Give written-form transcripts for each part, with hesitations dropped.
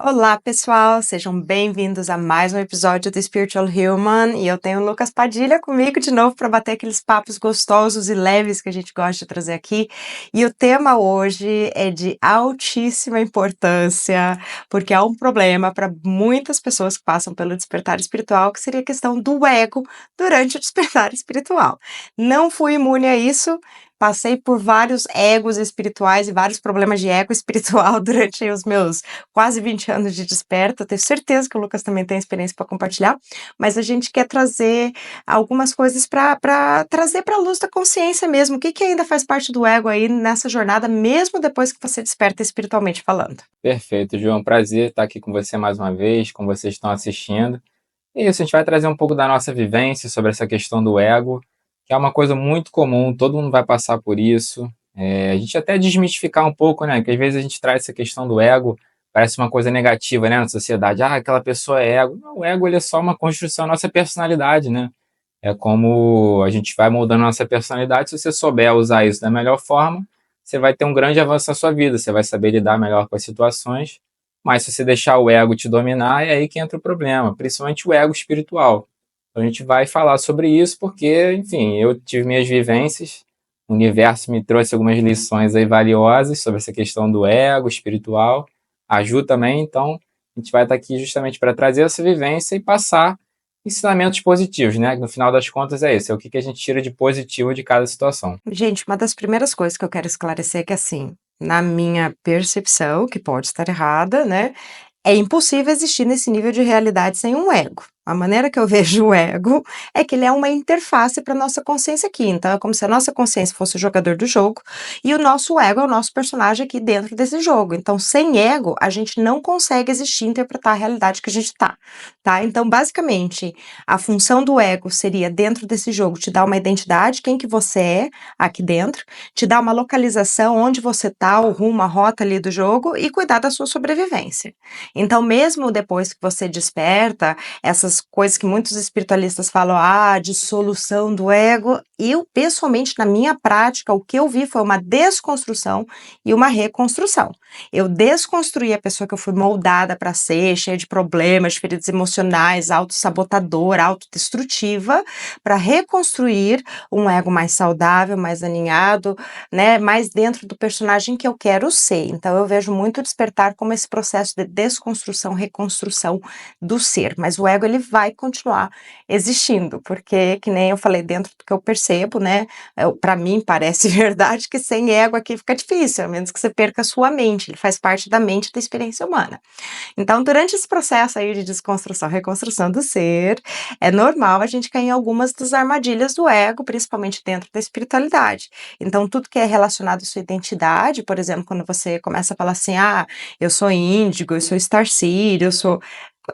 Olá, pessoal, sejam bem-vindos a mais um episódio do Spiritual Human e eu tenho o Lucas Padilha comigo de novo para bater aqueles papos gostosos e leves que a gente gosta de trazer aqui. E o tema hoje é de altíssima importância, porque há um problema para muitas pessoas que passam pelo despertar espiritual, que seria a questão do ego durante o despertar espiritual. Não fui imune a isso. Passei por vários egos espirituais e vários problemas de ego espiritual durante os meus quase 20 anos de desperta. Tenho certeza que o Lucas também tem experiência para compartilhar, mas a gente quer trazer algumas coisas para trazer para a luz da consciência mesmo. O que, que ainda faz parte do ego aí nessa jornada, mesmo depois que você desperta espiritualmente falando? Perfeito, João. Prazer estar aqui com você mais uma vez, como vocês estão assistindo. E isso, a gente vai trazer um pouco da nossa vivência sobre essa questão do ego, que é uma coisa muito comum, todo mundo vai passar por isso. A gente até desmistificar um pouco, né? Que às vezes a gente traz essa questão do ego, parece uma coisa negativa, né? Na sociedade, aquela pessoa é ego. Não, o ego ele é só uma construção da nossa personalidade, né? É como a gente vai moldando a nossa personalidade. Se você souber usar isso da melhor forma, você vai ter um grande avanço na sua vida, você vai saber lidar melhor com as situações, mas se você deixar o ego te dominar, é aí que entra o problema, principalmente o ego espiritual. Então a gente vai falar sobre isso porque, enfim, eu tive minhas vivências, o universo me trouxe algumas lições aí valiosas sobre essa questão do ego espiritual, a Ju também, então a gente vai estar aqui justamente para trazer essa vivência e passar ensinamentos positivos, né? No final das contas é isso, é o que a gente tira de positivo de cada situação. Gente, uma das primeiras coisas que eu quero esclarecer é que, assim, na minha percepção, que pode estar errada, né, é impossível existir nesse nível de realidade sem um ego. A maneira que eu vejo o ego é que ele é uma interface para a nossa consciência aqui. Então, é como se a nossa consciência fosse o jogador do jogo e o nosso ego é o nosso personagem aqui dentro desse jogo. Então, sem ego, a gente não consegue existir e interpretar a realidade que a gente tá? Então, basicamente, a função do ego seria, dentro desse jogo, te dar uma identidade, quem que você é aqui dentro, te dar uma localização, onde você tá, o rumo, a rota ali do jogo e cuidar da sua sobrevivência. Então, mesmo depois que você desperta, essas coisas que muitos espiritualistas falam, dissolução do ego, eu, pessoalmente, na minha prática, o que eu vi foi uma desconstrução e uma reconstrução. Eu desconstruí a pessoa que eu fui moldada para ser, cheia de problemas, de feridas emocionais, autossabotadora, autodestrutiva, para reconstruir um ego mais saudável, mais alinhado, né, mais dentro do personagem que eu quero ser. Então eu vejo muito o despertar como esse processo de desconstrução, reconstrução do ser, mas o ego ele vai continuar existindo, porque que nem eu falei, dentro do que eu percebo, né, para mim parece verdade que sem ego aqui fica difícil, a menos que você perca a sua mente, ele faz parte da mente da experiência humana. Então, durante esse processo aí de desconstrução, reconstrução do ser, é normal a gente cair em algumas das armadilhas do ego, principalmente dentro da espiritualidade. Então, tudo que é relacionado à sua identidade, por exemplo, quando você começa a falar assim, eu sou índigo, eu sou starseed, eu sou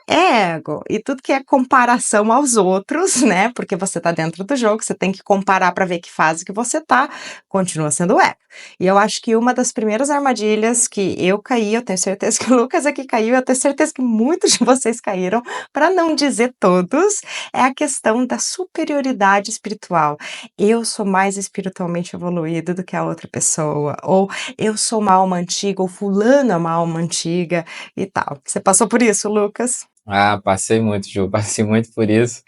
ego, e tudo que é comparação aos outros, né, porque você tá dentro do jogo, você tem que comparar para ver que fase que você tá, continua sendo ego. E eu acho que uma das primeiras armadilhas que eu caí, eu tenho certeza que o Lucas aqui caiu, eu tenho certeza que muitos de vocês caíram, para não dizer todos, é a questão da superioridade espiritual. Eu sou mais espiritualmente evoluído do que a outra pessoa, ou eu sou uma alma antiga, ou fulano é uma alma antiga e tal. Você passou por isso, Lucas? Passei muito, Ju, passei muito por isso,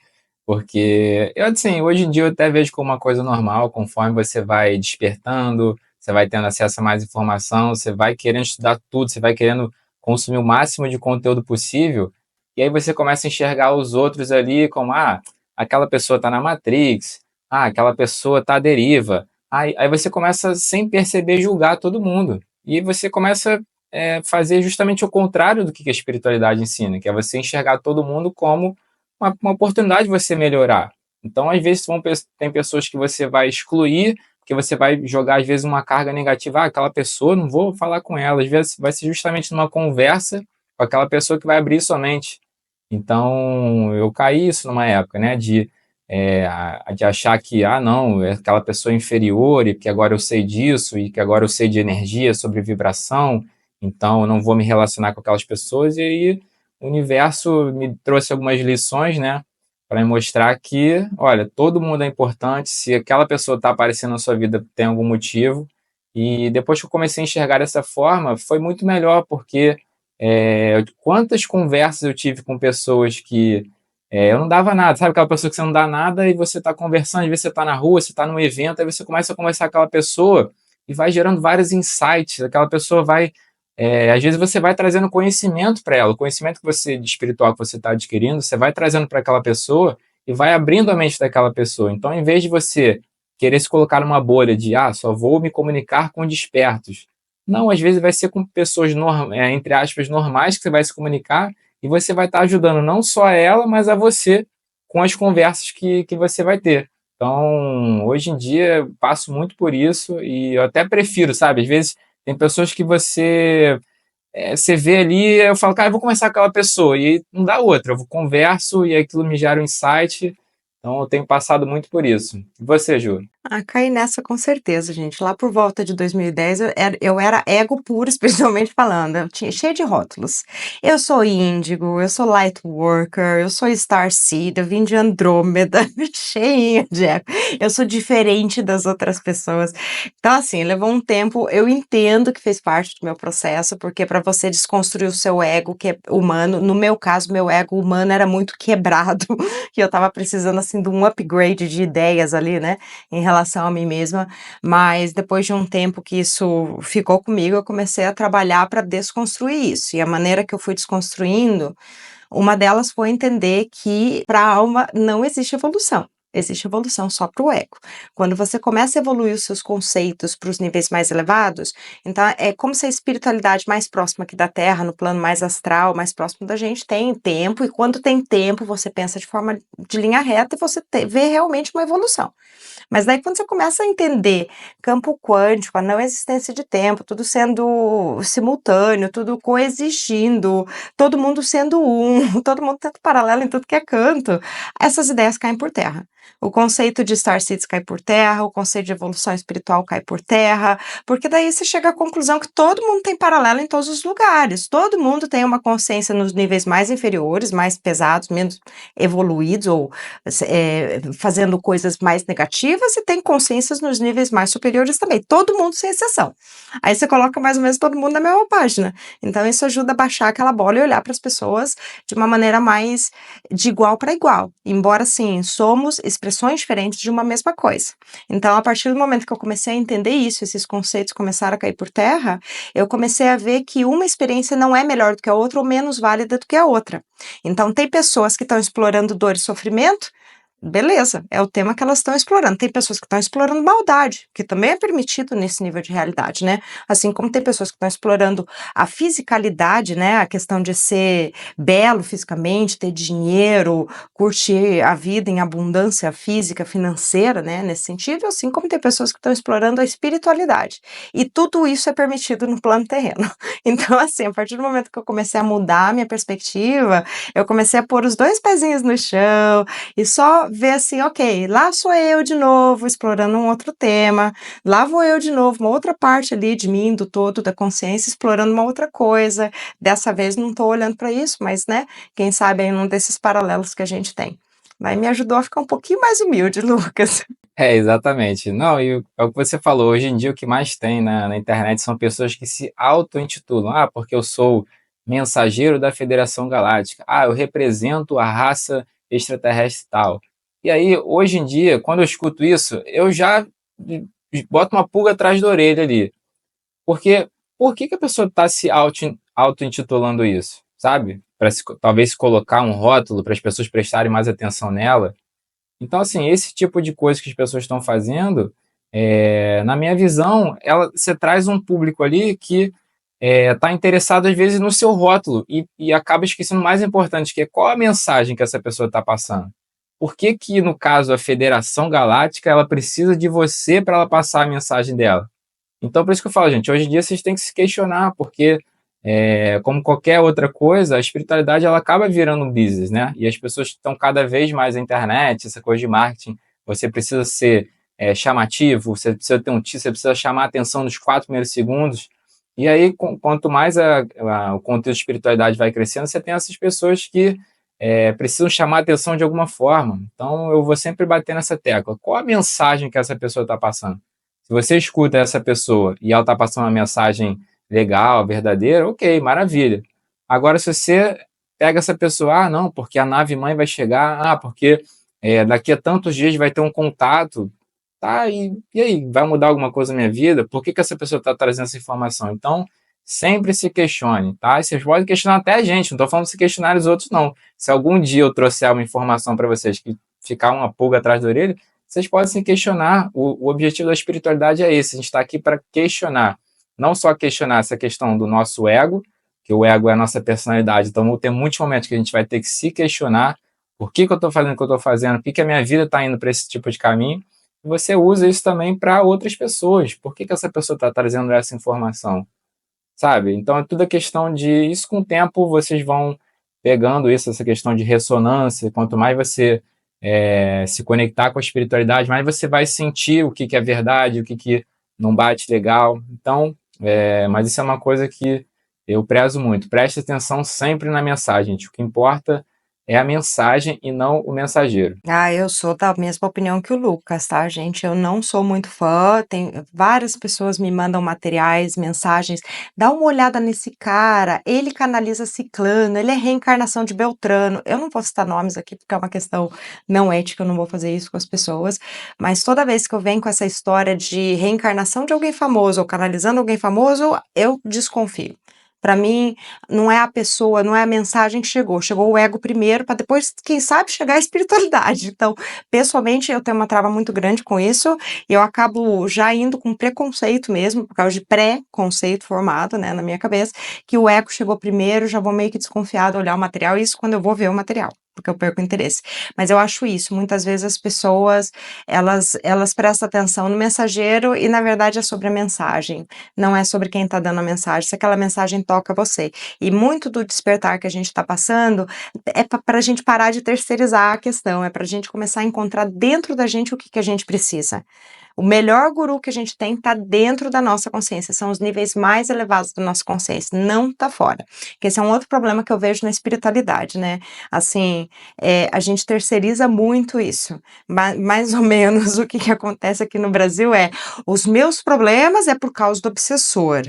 porque eu, assim, hoje em dia eu até vejo como uma coisa normal, conforme você vai despertando, você vai tendo acesso a mais informação, você vai querendo estudar tudo, você vai querendo consumir o máximo de conteúdo possível, e aí você começa a enxergar os outros ali como, aquela pessoa tá na Matrix, aquela pessoa tá à deriva, aí você começa, sem perceber, julgar todo mundo, e você começa fazer justamente o contrário do que a espiritualidade ensina, que é você enxergar todo mundo como uma oportunidade de você melhorar. Então, às vezes, tem pessoas que você vai excluir, que você vai jogar, às vezes, uma carga negativa. Aquela pessoa, não vou falar com ela. Às vezes, vai ser justamente numa conversa com aquela pessoa que vai abrir sua mente. Então, eu caí isso numa época, né, de achar que, não, é aquela pessoa inferior e que agora eu sei disso e que agora eu sei de energia, sobre vibração, então eu não vou me relacionar com aquelas pessoas. E aí o universo me trouxe algumas lições, né, para me mostrar que, olha, todo mundo é importante, se aquela pessoa está aparecendo na sua vida tem algum motivo. E depois que eu comecei a enxergar dessa forma, foi muito melhor, porque Quantas conversas eu tive com pessoas que eu não dava nada, sabe aquela pessoa que você não dá nada e você está conversando, às vezes você está na rua, você está num evento, aí você começa a conversar com aquela pessoa e vai gerando vários insights, aquela pessoa vai, às vezes você vai trazendo conhecimento para ela, o conhecimento que você, de espiritual que você está adquirindo, você vai trazendo para aquela pessoa e vai abrindo a mente daquela pessoa. Então, em vez de você querer se colocar numa bolha de, só vou me comunicar com despertos, não, às vezes vai ser com pessoas, entre aspas, normais que você vai se comunicar e você vai estar ajudando não só a ela, mas a você com as conversas que você vai ter. Então, hoje em dia, eu passo muito por isso e eu até prefiro, sabe? Às vezes tem pessoas que você vê ali, eu falo, cara, eu vou conversar com aquela pessoa, e não dá outra, eu converso e aquilo me gera um insight. Então, eu tenho passado muito por isso. E você, Ju? Caí nessa com certeza, gente. Lá por volta de 2010, eu era ego puro, espiritualmente falando. Eu tinha cheio de rótulos. Eu sou índigo, eu sou light worker, eu sou starseed, eu vim de Andrômeda, cheinha de ego. Eu sou diferente das outras pessoas. Então, assim, levou um tempo. Eu entendo que fez parte do meu processo, porque para você desconstruir o seu ego, que é humano, no meu caso, meu ego humano era muito quebrado, e eu tava precisando, assim, de um upgrade de ideias ali, né? Em relação a mim mesma, mas depois de um tempo que isso ficou comigo, eu comecei a trabalhar para desconstruir isso. E a maneira que eu fui desconstruindo, uma delas foi entender que para a alma não existe evolução. Existe evolução só para o ego. Quando você começa a evoluir os seus conceitos para os níveis mais elevados, então é como se a espiritualidade mais próxima aqui da Terra, no plano mais astral, mais próximo da gente, tem tempo, e quando tem tempo, você pensa de forma de linha reta e você vê realmente uma evolução. Mas daí quando você começa a entender campo quântico, a não existência de tempo, tudo sendo simultâneo, tudo coexistindo, todo mundo sendo um, todo mundo tendo paralelo em tudo que é canto, essas ideias caem por terra. O conceito de Star Seeds cai por terra, o conceito de evolução espiritual cai por terra, porque daí você chega à conclusão que todo mundo tem paralelo em todos os lugares, todo mundo tem uma consciência nos níveis mais inferiores, mais pesados, menos evoluídos ou fazendo coisas mais negativas, e tem consciências nos níveis mais superiores também, todo mundo sem exceção. Aí você coloca mais ou menos todo mundo na mesma página. Então isso ajuda a baixar aquela bola e olhar para as pessoas de uma maneira mais de igual para igual. Embora sim, somos expressões diferentes de uma mesma coisa. Então, a partir do momento que eu comecei a entender isso, esses conceitos começaram a cair por terra, eu comecei a ver que uma experiência não é melhor do que a outra ou menos válida do que a outra. Então, tem pessoas que estão explorando dor e sofrimento, beleza, é o tema que elas estão explorando. Tem pessoas que estão explorando maldade, que também é permitido nesse nível de realidade, né? Assim como tem pessoas que estão explorando a fisicalidade, né? A questão de ser belo fisicamente, ter dinheiro, curtir a vida em abundância física, financeira, né? Nesse sentido, assim como tem pessoas que estão explorando a espiritualidade. E tudo isso é permitido no plano terreno. Então, assim, a partir do momento que eu comecei a mudar a minha perspectiva, eu comecei a pôr os dois pezinhos no chão e só ver assim, ok, lá sou eu de novo, explorando um outro tema, lá vou eu de novo, uma outra parte ali de mim, do todo, da consciência, explorando uma outra coisa. Dessa vez não estou olhando para isso, mas, né, quem sabe é um desses paralelos que a gente tem. Mas me ajudou a ficar um pouquinho mais humilde, Lucas. Exatamente. Não, e é o que você falou, hoje em dia o que mais tem na internet são pessoas que se auto-intitulam. Porque eu sou mensageiro da Federação Galáctica. Eu represento a raça extraterrestre tal. E aí, hoje em dia, quando eu escuto isso, eu já boto uma pulga atrás da orelha ali. Porque por que a pessoa está se auto-intitulando isso? Sabe? Para talvez se colocar um rótulo para as pessoas prestarem mais atenção nela. Então, assim, esse tipo de coisa que as pessoas estão fazendo, na minha visão, você traz um público ali que está interessado, às vezes, no seu rótulo e acaba esquecendo o mais importante, que é qual a mensagem que essa pessoa está passando. Por que que, no caso, a Federação Galáctica, ela precisa de você para ela passar a mensagem dela? Então, por isso que eu falo, gente, hoje em dia vocês têm que se questionar, porque, como qualquer outra coisa, a espiritualidade ela acaba virando um business, né? E as pessoas estão cada vez mais na internet, essa coisa de marketing, você precisa ser chamativo, você precisa ter um título, você precisa chamar a atenção nos 4 primeiros segundos. E aí, quanto mais o conteúdo de espiritualidade vai crescendo, você tem essas pessoas que precisam chamar a atenção de alguma forma. Então, eu vou sempre bater nessa tecla. Qual a mensagem que essa pessoa está passando? Se você escuta essa pessoa e ela está passando uma mensagem legal, verdadeira, ok, maravilha. Agora, se você pega essa pessoa, ah, não, porque a nave-mãe vai chegar, ah, porque daqui a tantos dias vai ter um contato, tá, e aí, vai mudar alguma coisa na minha vida? Por que que essa pessoa está trazendo essa informação? Então, sempre se questione, tá? E vocês podem questionar até a gente, não estou falando de se questionar os outros, não. Se algum dia eu trouxer uma informação para vocês que ficar uma pulga atrás da orelha, vocês podem se questionar. O objetivo da espiritualidade é esse, a gente está aqui para questionar. Não só questionar essa questão do nosso ego, que o ego é a nossa personalidade, então vão ter muitos momentos que a gente vai ter que se questionar por que que eu estou fazendo o que eu estou fazendo, por que que a minha vida está indo para esse tipo de caminho, e você usa isso também para outras pessoas. Por que que essa pessoa está trazendo essa informação? Sabe? Então é tudo a questão de isso com o tempo vocês vão pegando isso, essa questão de ressonância. Quanto mais você se conectar com a espiritualidade, mais você vai sentir o que que é verdade, o que que não bate legal. Então, mas isso é uma coisa que eu prezo muito. Preste atenção sempre na mensagem, gente. O que importa é a mensagem e não o mensageiro. Ah, eu sou da mesma opinião que o Lucas, tá, gente? Eu não sou muito fã. Tem várias pessoas me mandam materiais, mensagens. Dá uma olhada nesse cara. Ele canaliza ciclano. Ele é reencarnação de Beltrano. Eu não vou citar nomes aqui porque é uma questão não ética. Eu não vou fazer isso com as pessoas. Mas toda vez que eu venho com essa história de reencarnação de alguém famoso ou canalizando alguém famoso, eu desconfio. Para mim, não é a pessoa, não é a mensagem que chegou. Chegou o ego primeiro, para depois, quem sabe, chegar a espiritualidade. Então, pessoalmente, eu tenho uma trava muito grande com isso, e eu acabo já indo com preconceito mesmo, por causa de pré-conceito formado, né, na minha cabeça, que o ego chegou primeiro, já vou meio que desconfiado olhar o material, isso quando eu vou ver o material, porque eu perco o interesse. Mas eu acho isso, muitas vezes as pessoas, elas prestam atenção no mensageiro e, na verdade, é sobre a mensagem, não é sobre quem está dando a mensagem, se aquela mensagem toca você. E muito do despertar que a gente está passando é para a gente parar de terceirizar a questão, é para a gente começar a encontrar dentro da gente o que, que a gente precisa. O melhor guru que a gente tem está dentro da nossa consciência, são os níveis mais elevados da nossa consciência, não está fora. Que esse é um outro problema que eu vejo na espiritualidade, né? Assim, a gente terceiriza muito isso. Mais ou menos o que, que acontece aqui no Brasil é: os meus problemas é por causa do obsessor.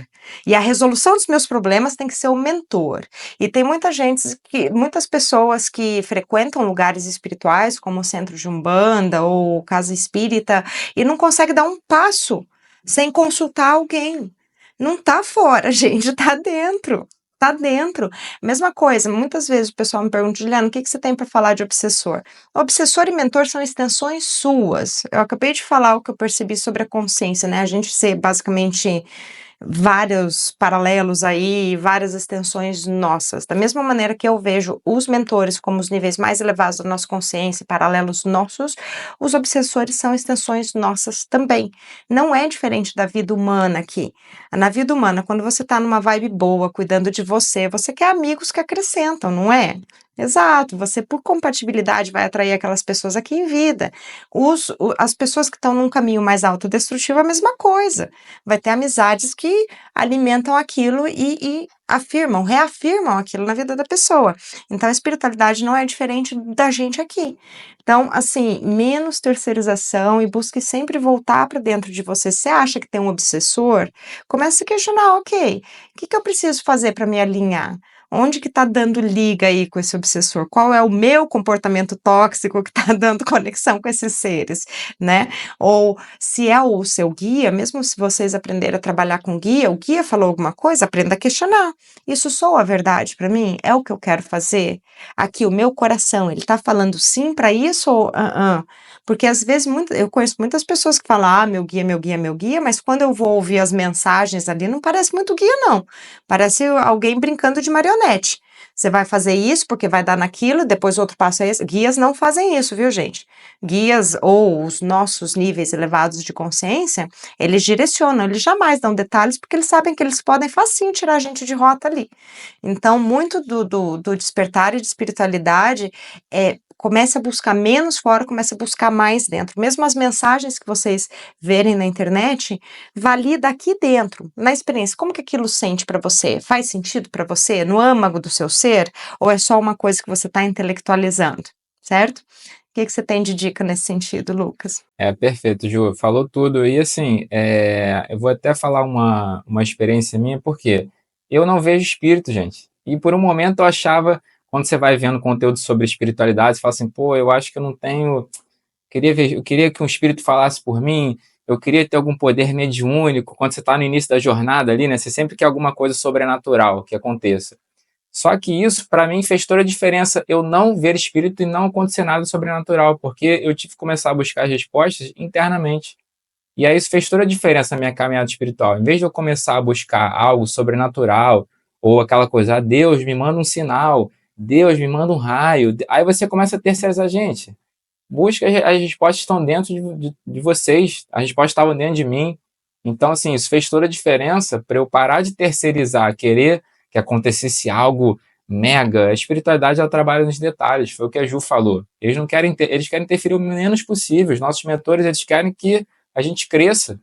E a resolução dos meus problemas tem que ser o mentor. E tem muitas pessoas que frequentam lugares espirituais, como o centro de Umbanda ou casa espírita, e não conseguem dar um passo sem consultar alguém. Não tá fora, gente, tá dentro. Tá dentro. Mesma coisa, muitas vezes o pessoal me pergunta: Juliana, o que que você tem para falar de obsessor? Obsessor e mentor são extensões suas. Eu acabei de falar o que eu percebi sobre a consciência, né? A gente ser basicamente vários paralelos aí, várias extensões nossas. Da mesma maneira que eu vejo os mentores como os níveis mais elevados da nossa consciência, paralelos nossos, os obsessores são extensões nossas também. Não é diferente da vida humana aqui. Na vida humana, quando você tá numa vibe boa, cuidando de você, você quer amigos que acrescentam, não é? Exato, você por compatibilidade vai atrair aquelas pessoas aqui em vida. As pessoas que estão num caminho mais autodestrutivo, a mesma coisa. Vai ter amizades que alimentam aquilo e afirmam, reafirmam aquilo na vida da pessoa. Então, a espiritualidade não é diferente da gente aqui. Então, assim, menos terceirização e busque sempre voltar para dentro de você. Você acha que tem um obsessor? Comece a questionar, ok, o que eu preciso fazer para me alinhar? Onde que está dando liga aí com esse obsessor? Qual é o meu comportamento tóxico que está dando conexão com esses seres, né? Ou se é o seu guia, mesmo se vocês aprenderem a trabalhar com guia, o guia falou alguma coisa, aprenda a questionar. Isso soa a verdade para mim? É o que eu quero fazer? Aqui, o meu coração, ele tá falando sim para isso ou Porque às vezes eu conheço muitas pessoas que falam, meu guia, meu guia, meu guia, mas quando eu vou ouvir as mensagens ali, não parece muito guia, não. Parece alguém brincando de marionete. Você vai fazer isso porque vai dar naquilo, depois outro passo é esse. Guias não fazem isso, viu, gente? Guias ou os nossos níveis elevados de consciência, eles direcionam, eles jamais dão detalhes porque eles sabem que eles podem facinho tirar a gente de rota ali. Então, muito do despertar e de espiritualidade comece a buscar menos fora, comece a buscar mais dentro. Mesmo as mensagens que vocês verem na internet, valida aqui dentro, na experiência. Como que aquilo sente para você? Faz sentido para você? No âmago do seu ser? Ou é só uma coisa que você está intelectualizando? Certo? O que você tem de dica nesse sentido, Lucas? Perfeito, Ju, falou tudo. E assim, eu vou até falar uma experiência minha, porque eu não vejo espírito, gente. E por um momento eu achava, quando você vai vendo conteúdo sobre espiritualidade, você fala assim, pô, eu acho que eu não tenho, eu queria que um espírito falasse por mim, eu queria ter algum poder mediúnico. Quando você está no início da jornada ali, né, você sempre quer alguma coisa sobrenatural que aconteça. Só que isso, para mim, fez toda a diferença eu não ver espírito e não acontecer nada sobrenatural, porque eu tive que começar a buscar as respostas internamente. E aí isso fez toda a diferença na minha caminhada espiritual. Em vez de eu começar a buscar algo sobrenatural, ou aquela coisa, ah, Deus me manda um sinal, Deus me manda um raio, aí você começa a terceirizar, gente. Busca, as respostas estão dentro de vocês, as respostas estavam dentro de mim. Então, assim, isso fez toda a diferença para eu parar de terceirizar, querer que acontecesse algo mega. A espiritualidade, ela trabalha nos detalhes, foi o que a Ju falou. Eles não querem eles querem interferir o menos possível. Os nossos mentores, eles querem que a gente cresça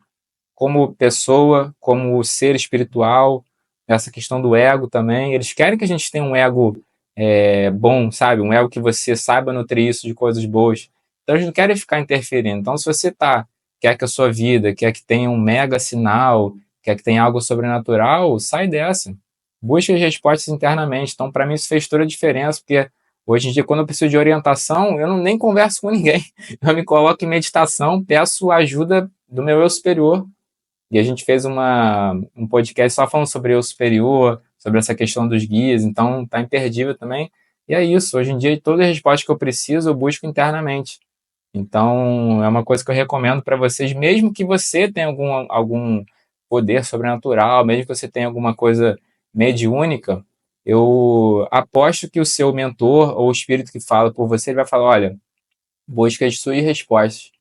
como pessoa, como ser espiritual, essa questão do ego também. Eles querem que a gente tenha um ego bom, sabe? Um ego que você saiba nutrir isso de coisas boas. Então eles não querem ficar interferindo. Então, se você quer que a sua vida, quer que tenha um mega sinal, quer que tenha algo sobrenatural, sai dessa. Busque as respostas internamente. Então, para mim, isso fez toda a diferença, porque hoje em dia, quando eu preciso de orientação, eu não nem converso com ninguém. Eu me coloco em meditação, peço ajuda do meu eu superior. E a gente fez um podcast só falando sobre eu superior, sobre essa questão dos guias, então tá imperdível também. E é isso, hoje em dia todas as respostas que eu preciso eu busco internamente. Então é uma coisa que eu recomendo para vocês, mesmo que você tenha algum poder sobrenatural, mesmo que você tenha alguma coisa mediúnica, eu aposto que o seu mentor ou o espírito que fala por você, ele vai falar, olha, busque as suas respostas.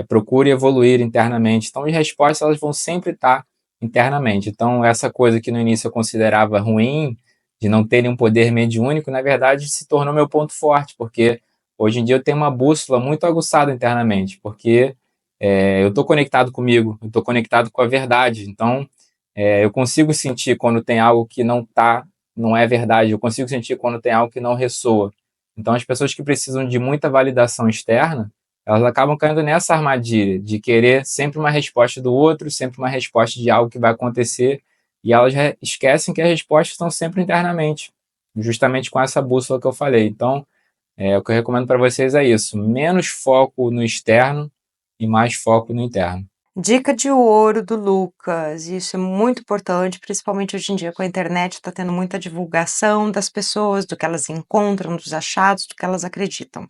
Procure evoluir internamente. Então, as respostas elas vão sempre estar internamente. Então, essa coisa que no início eu considerava ruim, de não ter nenhum poder mediúnico, na verdade se tornou meu ponto forte, porque hoje em dia eu tenho uma bússola muito aguçada internamente, porque eu estou conectado comigo, eu estou conectado com a verdade. Então, eu consigo sentir quando tem algo que não é verdade, eu consigo sentir quando tem algo que não ressoa. Então, as pessoas que precisam de muita validação externa, elas acabam caindo nessa armadilha de querer sempre uma resposta do outro, sempre uma resposta de algo que vai acontecer, e elas esquecem que as respostas estão sempre internamente, justamente com essa bússola que eu falei. Então, o que eu recomendo para vocês é isso: menos foco no externo e mais foco no interno. Dica de ouro do Lucas, isso é muito importante, principalmente hoje em dia com a internet, está tendo muita divulgação das pessoas, do que elas encontram, dos achados, do que elas acreditam.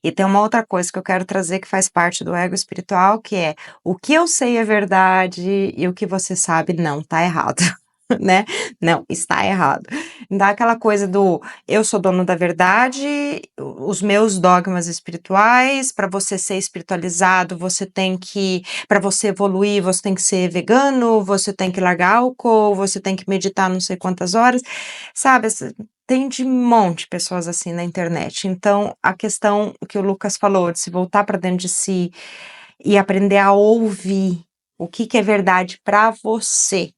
E tem uma outra coisa que eu quero trazer que faz parte do ego espiritual, que é o que eu sei é verdade e o que você sabe não está errado. Né? Não, está errado. Dá aquela coisa do eu sou dono da verdade, os meus dogmas espirituais, para você ser espiritualizado, você tem que, para você evoluir, você tem que ser vegano, você tem que largar álcool, você tem que meditar não sei quantas horas, sabe? Tem de monte de pessoas assim na internet. Então, a questão que o Lucas falou, de se voltar para dentro de si e aprender a ouvir o que é verdade para você,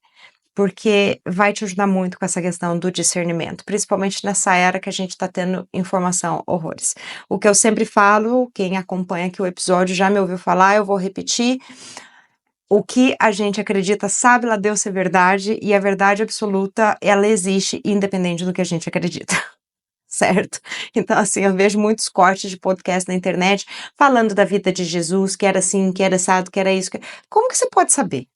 porque vai te ajudar muito com essa questão do discernimento, principalmente nessa era que a gente está tendo informação horrores. O que eu sempre falo, quem acompanha aqui o episódio já me ouviu falar, eu vou repetir, o que a gente acredita, sabe lá Deus ser verdade, e a verdade absoluta, ela existe independente do que a gente acredita. Certo? Então, assim, eu vejo muitos cortes de podcast na internet falando da vida de Jesus, que era assim, que era assado, que era isso. Como que você pode saber?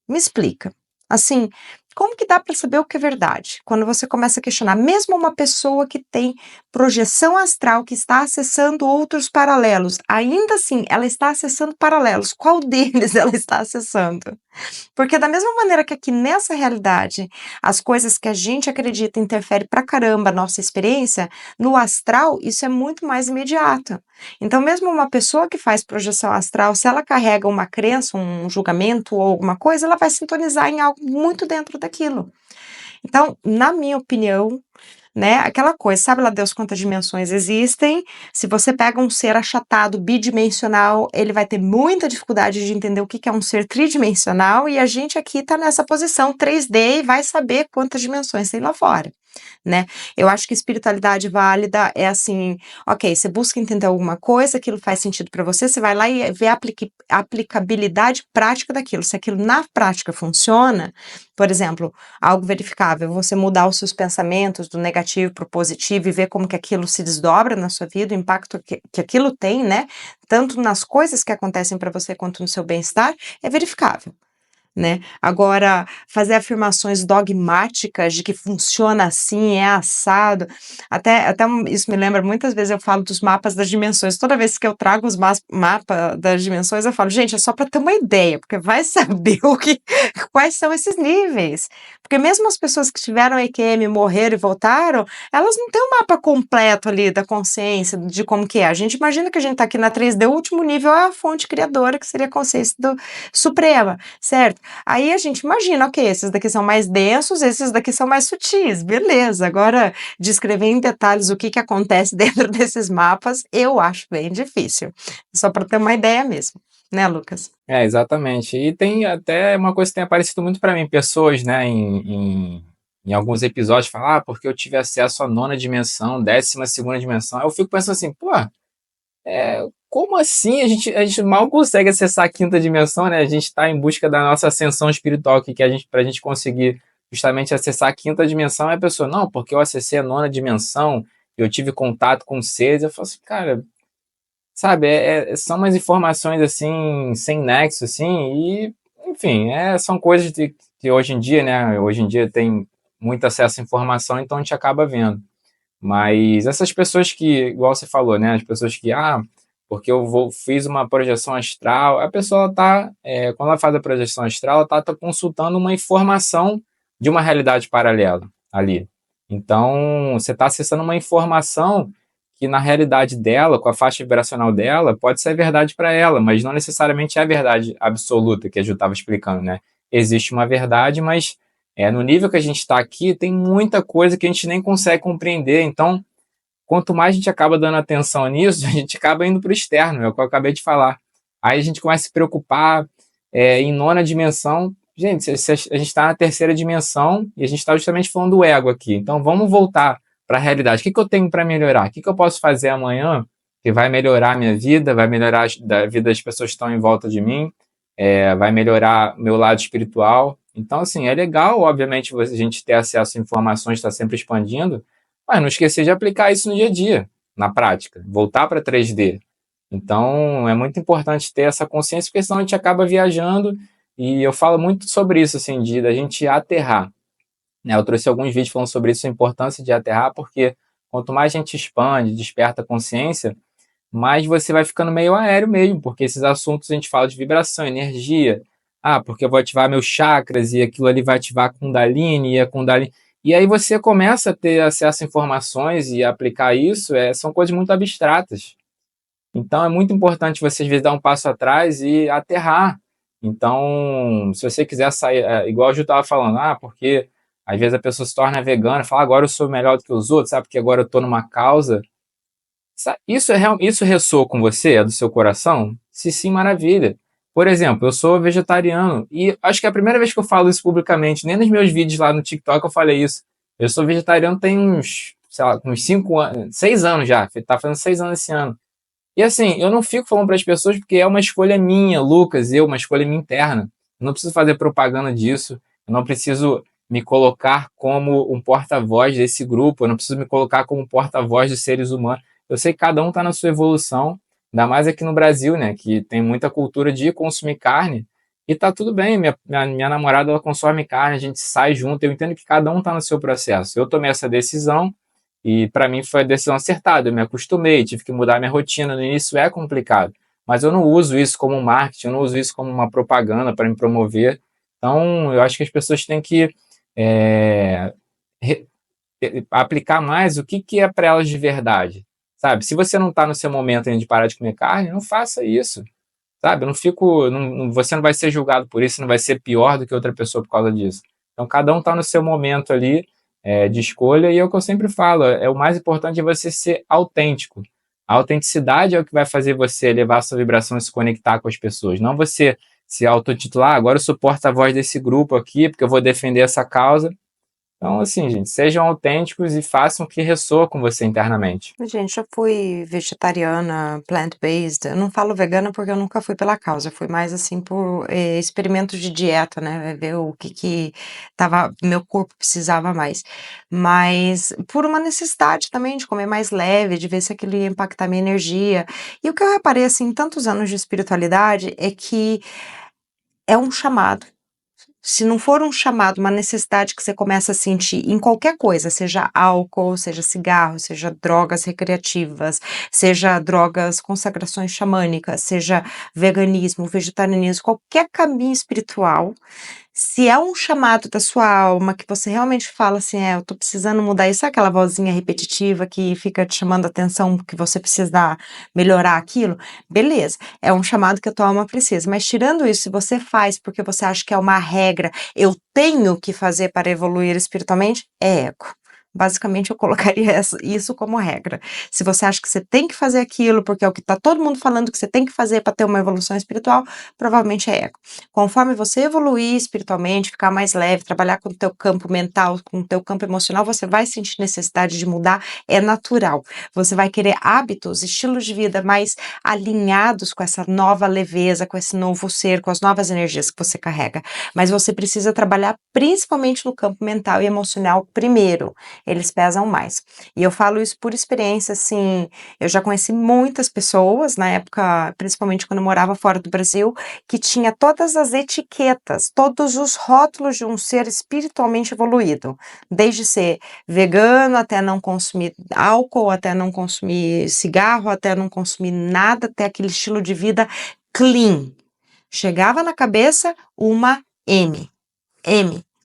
Me explica. Assim, como que dá para saber o que é verdade? Quando você começa a questionar, mesmo uma pessoa que tem projeção astral, que está acessando outros paralelos, ainda assim, ela está acessando paralelos. Qual deles ela está acessando? Porque da mesma maneira que aqui nessa realidade, as coisas que a gente acredita interferem pra caramba a nossa experiência, no astral isso é muito mais imediato. Então mesmo uma pessoa que faz projeção astral, se ela carrega uma crença, um julgamento ou alguma coisa, ela vai sintonizar em algo muito dentro daquilo. Então, na minha opinião, né, aquela coisa, sabe lá Deus quantas dimensões existem, se você pega um ser achatado, bidimensional, ele vai ter muita dificuldade de entender o que é um ser tridimensional, e a gente aqui tá nessa posição 3D e vai saber quantas dimensões tem lá fora. né? Eu acho que espiritualidade válida é assim, ok, você busca entender alguma coisa, aquilo faz sentido para você, você vai lá e vê a aplicabilidade prática daquilo. Se aquilo na prática funciona, por exemplo, algo verificável, você mudar os seus pensamentos do negativo para o positivo e ver como que aquilo se desdobra na sua vida, o impacto que aquilo tem, né? Tanto nas coisas que acontecem para você quanto no seu bem-estar, é verificável, né? Agora, fazer afirmações dogmáticas de que funciona assim, é assado, até isso me lembra, muitas vezes eu falo dos mapas das dimensões, toda vez que eu trago os mapas das dimensões, eu falo, gente, é só para ter uma ideia, porque vai saber quais são esses níveis, porque mesmo as pessoas que tiveram EQM, morreram e voltaram, elas não têm um mapa completo ali da consciência, de como que é, a gente imagina que a gente está aqui na 3D, o último nível é a fonte criadora, que seria a consciência suprema, certo? Aí a gente imagina, ok, esses daqui são mais densos, esses daqui são mais sutis, beleza. Agora, descrever em detalhes o que acontece dentro desses mapas, eu acho bem difícil. Só para ter uma ideia mesmo, né, Lucas? Exatamente. E tem até uma coisa que tem aparecido muito para mim, pessoas, né, em alguns episódios falam, porque eu tive acesso à nona dimensão, 12ª dimensão. Aí eu fico pensando assim, pô, como assim? A gente mal consegue acessar a quinta dimensão, né? A gente está em busca da nossa ascensão espiritual, para a gente conseguir justamente acessar a quinta dimensão. Aí a pessoa, não, porque eu acessei a nona dimensão, eu tive contato com seres. Eu falo assim, cara, sabe, são umas informações assim, sem nexo, assim, e, enfim, são coisas que hoje em dia, né? Hoje em dia tem muito acesso à informação, então a gente acaba vendo. Mas essas pessoas que, igual você falou, né? As pessoas que, porque fiz uma projeção astral, a pessoa tá, quando ela faz a projeção astral, ela tá consultando uma informação de uma realidade paralela ali. Então, você está acessando uma informação que na realidade dela, com a faixa vibracional dela, pode ser verdade para ela, mas não necessariamente é a verdade absoluta que a Ju estava explicando, né? Existe uma verdade, mas no nível que a gente está aqui, tem muita coisa que a gente nem consegue compreender. Então, quanto mais a gente acaba dando atenção nisso, a gente acaba indo para o externo, é o que eu acabei de falar. Aí a gente começa a se preocupar em nona dimensão. Gente, se a gente está na terceira dimensão e a gente está justamente falando do ego aqui. Então, vamos voltar para a realidade. O que eu tenho para melhorar? O que eu posso fazer amanhã que vai melhorar a minha vida, vai melhorar a vida das pessoas que estão em volta de mim, vai melhorar meu lado espiritual. Então, assim, é legal, obviamente, a gente ter acesso a informações, está sempre expandindo, mas não esquecer de aplicar isso no dia a dia, na prática, voltar para 3D. Então, é muito importante ter essa consciência, porque senão a gente acaba viajando, e eu falo muito sobre isso, assim, da gente aterrar. Né? Eu trouxe alguns vídeos falando sobre isso, a importância de aterrar, porque quanto mais a gente expande, desperta a consciência, mais você vai ficando meio aéreo mesmo, porque esses assuntos a gente fala de vibração, energia, porque eu vou ativar meus chakras e aquilo ali vai ativar a Kundalini e a Kundalini. E aí você começa a ter acesso a informações e aplicar isso, são coisas muito abstratas. Então é muito importante você às vezes dar um passo atrás e aterrar. Então, se você quiser sair, igual a Ju estava falando, porque às vezes a pessoa se torna vegana, fala, agora eu sou melhor do que os outros, sabe? Porque agora eu estou numa causa. Isso ressoa com você, é do seu coração? Se sim, maravilha. Por exemplo, eu sou vegetariano e acho que é a primeira vez que eu falo isso publicamente, nem nos meus vídeos lá no TikTok eu falei isso. Eu sou vegetariano tem uns, sei lá, uns 5 anos, 6 anos já, tá fazendo 6 anos esse ano. E assim, eu não fico falando para as pessoas porque é uma escolha minha, Lucas, uma escolha minha interna. Eu não preciso fazer propaganda disso, eu não preciso me colocar como um porta-voz desse grupo, eu não preciso me colocar como porta-voz dos seres humanos. Eu sei que cada um está na sua evolução, ainda mais aqui no Brasil, né, que tem muita cultura de consumir carne, e tá tudo bem, minha namorada ela consome carne, a gente sai junto, eu entendo que cada um está no seu processo. Eu tomei essa decisão, e para mim foi a decisão acertada, eu me acostumei, tive que mudar minha rotina, no início é complicado, mas eu não uso isso como marketing, eu não uso isso como uma propaganda para me promover. Então, eu acho que as pessoas têm que é, aplicar mais o que é para elas de verdade, sabe? Se você não está no seu momento ainda de parar de comer carne, não faça isso, sabe? Eu não fico, você não vai ser julgado por isso, não vai ser pior do que outra pessoa por causa disso. Então, cada um está no seu momento ali de escolha, e é o que eu sempre falo, o mais importante é você ser autêntico. A autenticidade é o que vai fazer você elevar a sua vibração e se conectar com as pessoas, não você se autotitular, agora eu sou porta-voz desse grupo aqui, porque eu vou defender essa causa. Então, assim, gente, sejam autênticos e façam o que ressoa com você internamente. Gente, eu fui vegetariana, plant-based. Eu não falo vegana porque eu nunca fui pela causa. Eu fui mais assim por experimentos de dieta, né? Ver o que meu corpo precisava mais. Mas por uma necessidade também de comer mais leve, de ver se aquilo ia impactar minha energia. E o que eu reparei assim, em tantos anos de espiritualidade, é que é um chamado. Se não for um chamado, uma necessidade que você começa a sentir em qualquer coisa, seja álcool, seja cigarro, seja drogas recreativas, seja drogas, consagrações xamânicas, seja veganismo, vegetarianismo, qualquer caminho espiritual, se é um chamado da sua alma que você realmente fala assim, eu tô precisando mudar isso, sabe aquela vozinha repetitiva que fica te chamando a atenção que você precisa melhorar aquilo? Beleza, é um chamado que a tua alma precisa, mas tirando isso, se você faz porque você acha que é uma regra, eu tenho que fazer para evoluir espiritualmente, é ego. Basicamente, eu colocaria isso como regra. Se você acha que você tem que fazer aquilo, porque é o que está todo mundo falando que você tem que fazer para ter uma evolução espiritual, provavelmente é ego. Conforme você evoluir espiritualmente, ficar mais leve, trabalhar com o teu campo mental, com o teu campo emocional, você vai sentir necessidade de mudar, é natural. Você vai querer hábitos, estilos de vida mais alinhados com essa nova leveza, com esse novo ser, com as novas energias que você carrega. Mas você precisa trabalhar principalmente no campo mental e emocional primeiro. Eles pesam mais. E eu falo isso por experiência, assim, eu já conheci muitas pessoas, na época, principalmente quando eu morava fora do Brasil, que tinha todas as etiquetas, todos os rótulos de um ser espiritualmente evoluído, desde ser vegano até não consumir álcool, até não consumir cigarro, até não consumir nada, até aquele estilo de vida clean. Chegava na cabeça uma M.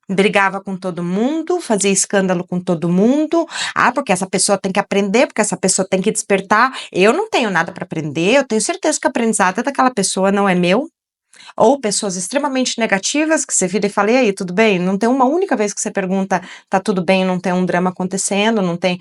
Brigava com todo mundo, fazia escândalo com todo mundo. Porque essa pessoa tem que aprender, porque essa pessoa tem que despertar. Eu não tenho nada para aprender, eu tenho certeza que o aprendizado daquela pessoa não é meu. Ou pessoas extremamente negativas que você vira e fala, e aí, tudo bem? Não tem uma única vez que você pergunta, tá tudo bem, não tem um drama acontecendo, não tem,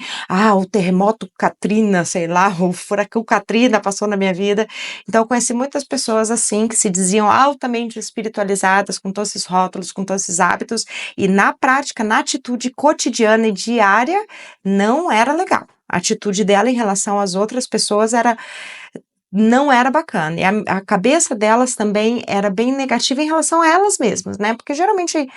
o terremoto Katrina, sei lá, o furacão Katrina passou na minha vida. Então, eu conheci muitas pessoas assim, que se diziam altamente espiritualizadas, com todos esses rótulos, com todos esses hábitos, e na prática, na atitude cotidiana e diária, não era legal. A atitude dela em relação às outras pessoas não era bacana. E a cabeça delas também era bem negativa em relação a elas mesmas, né? Porque geralmente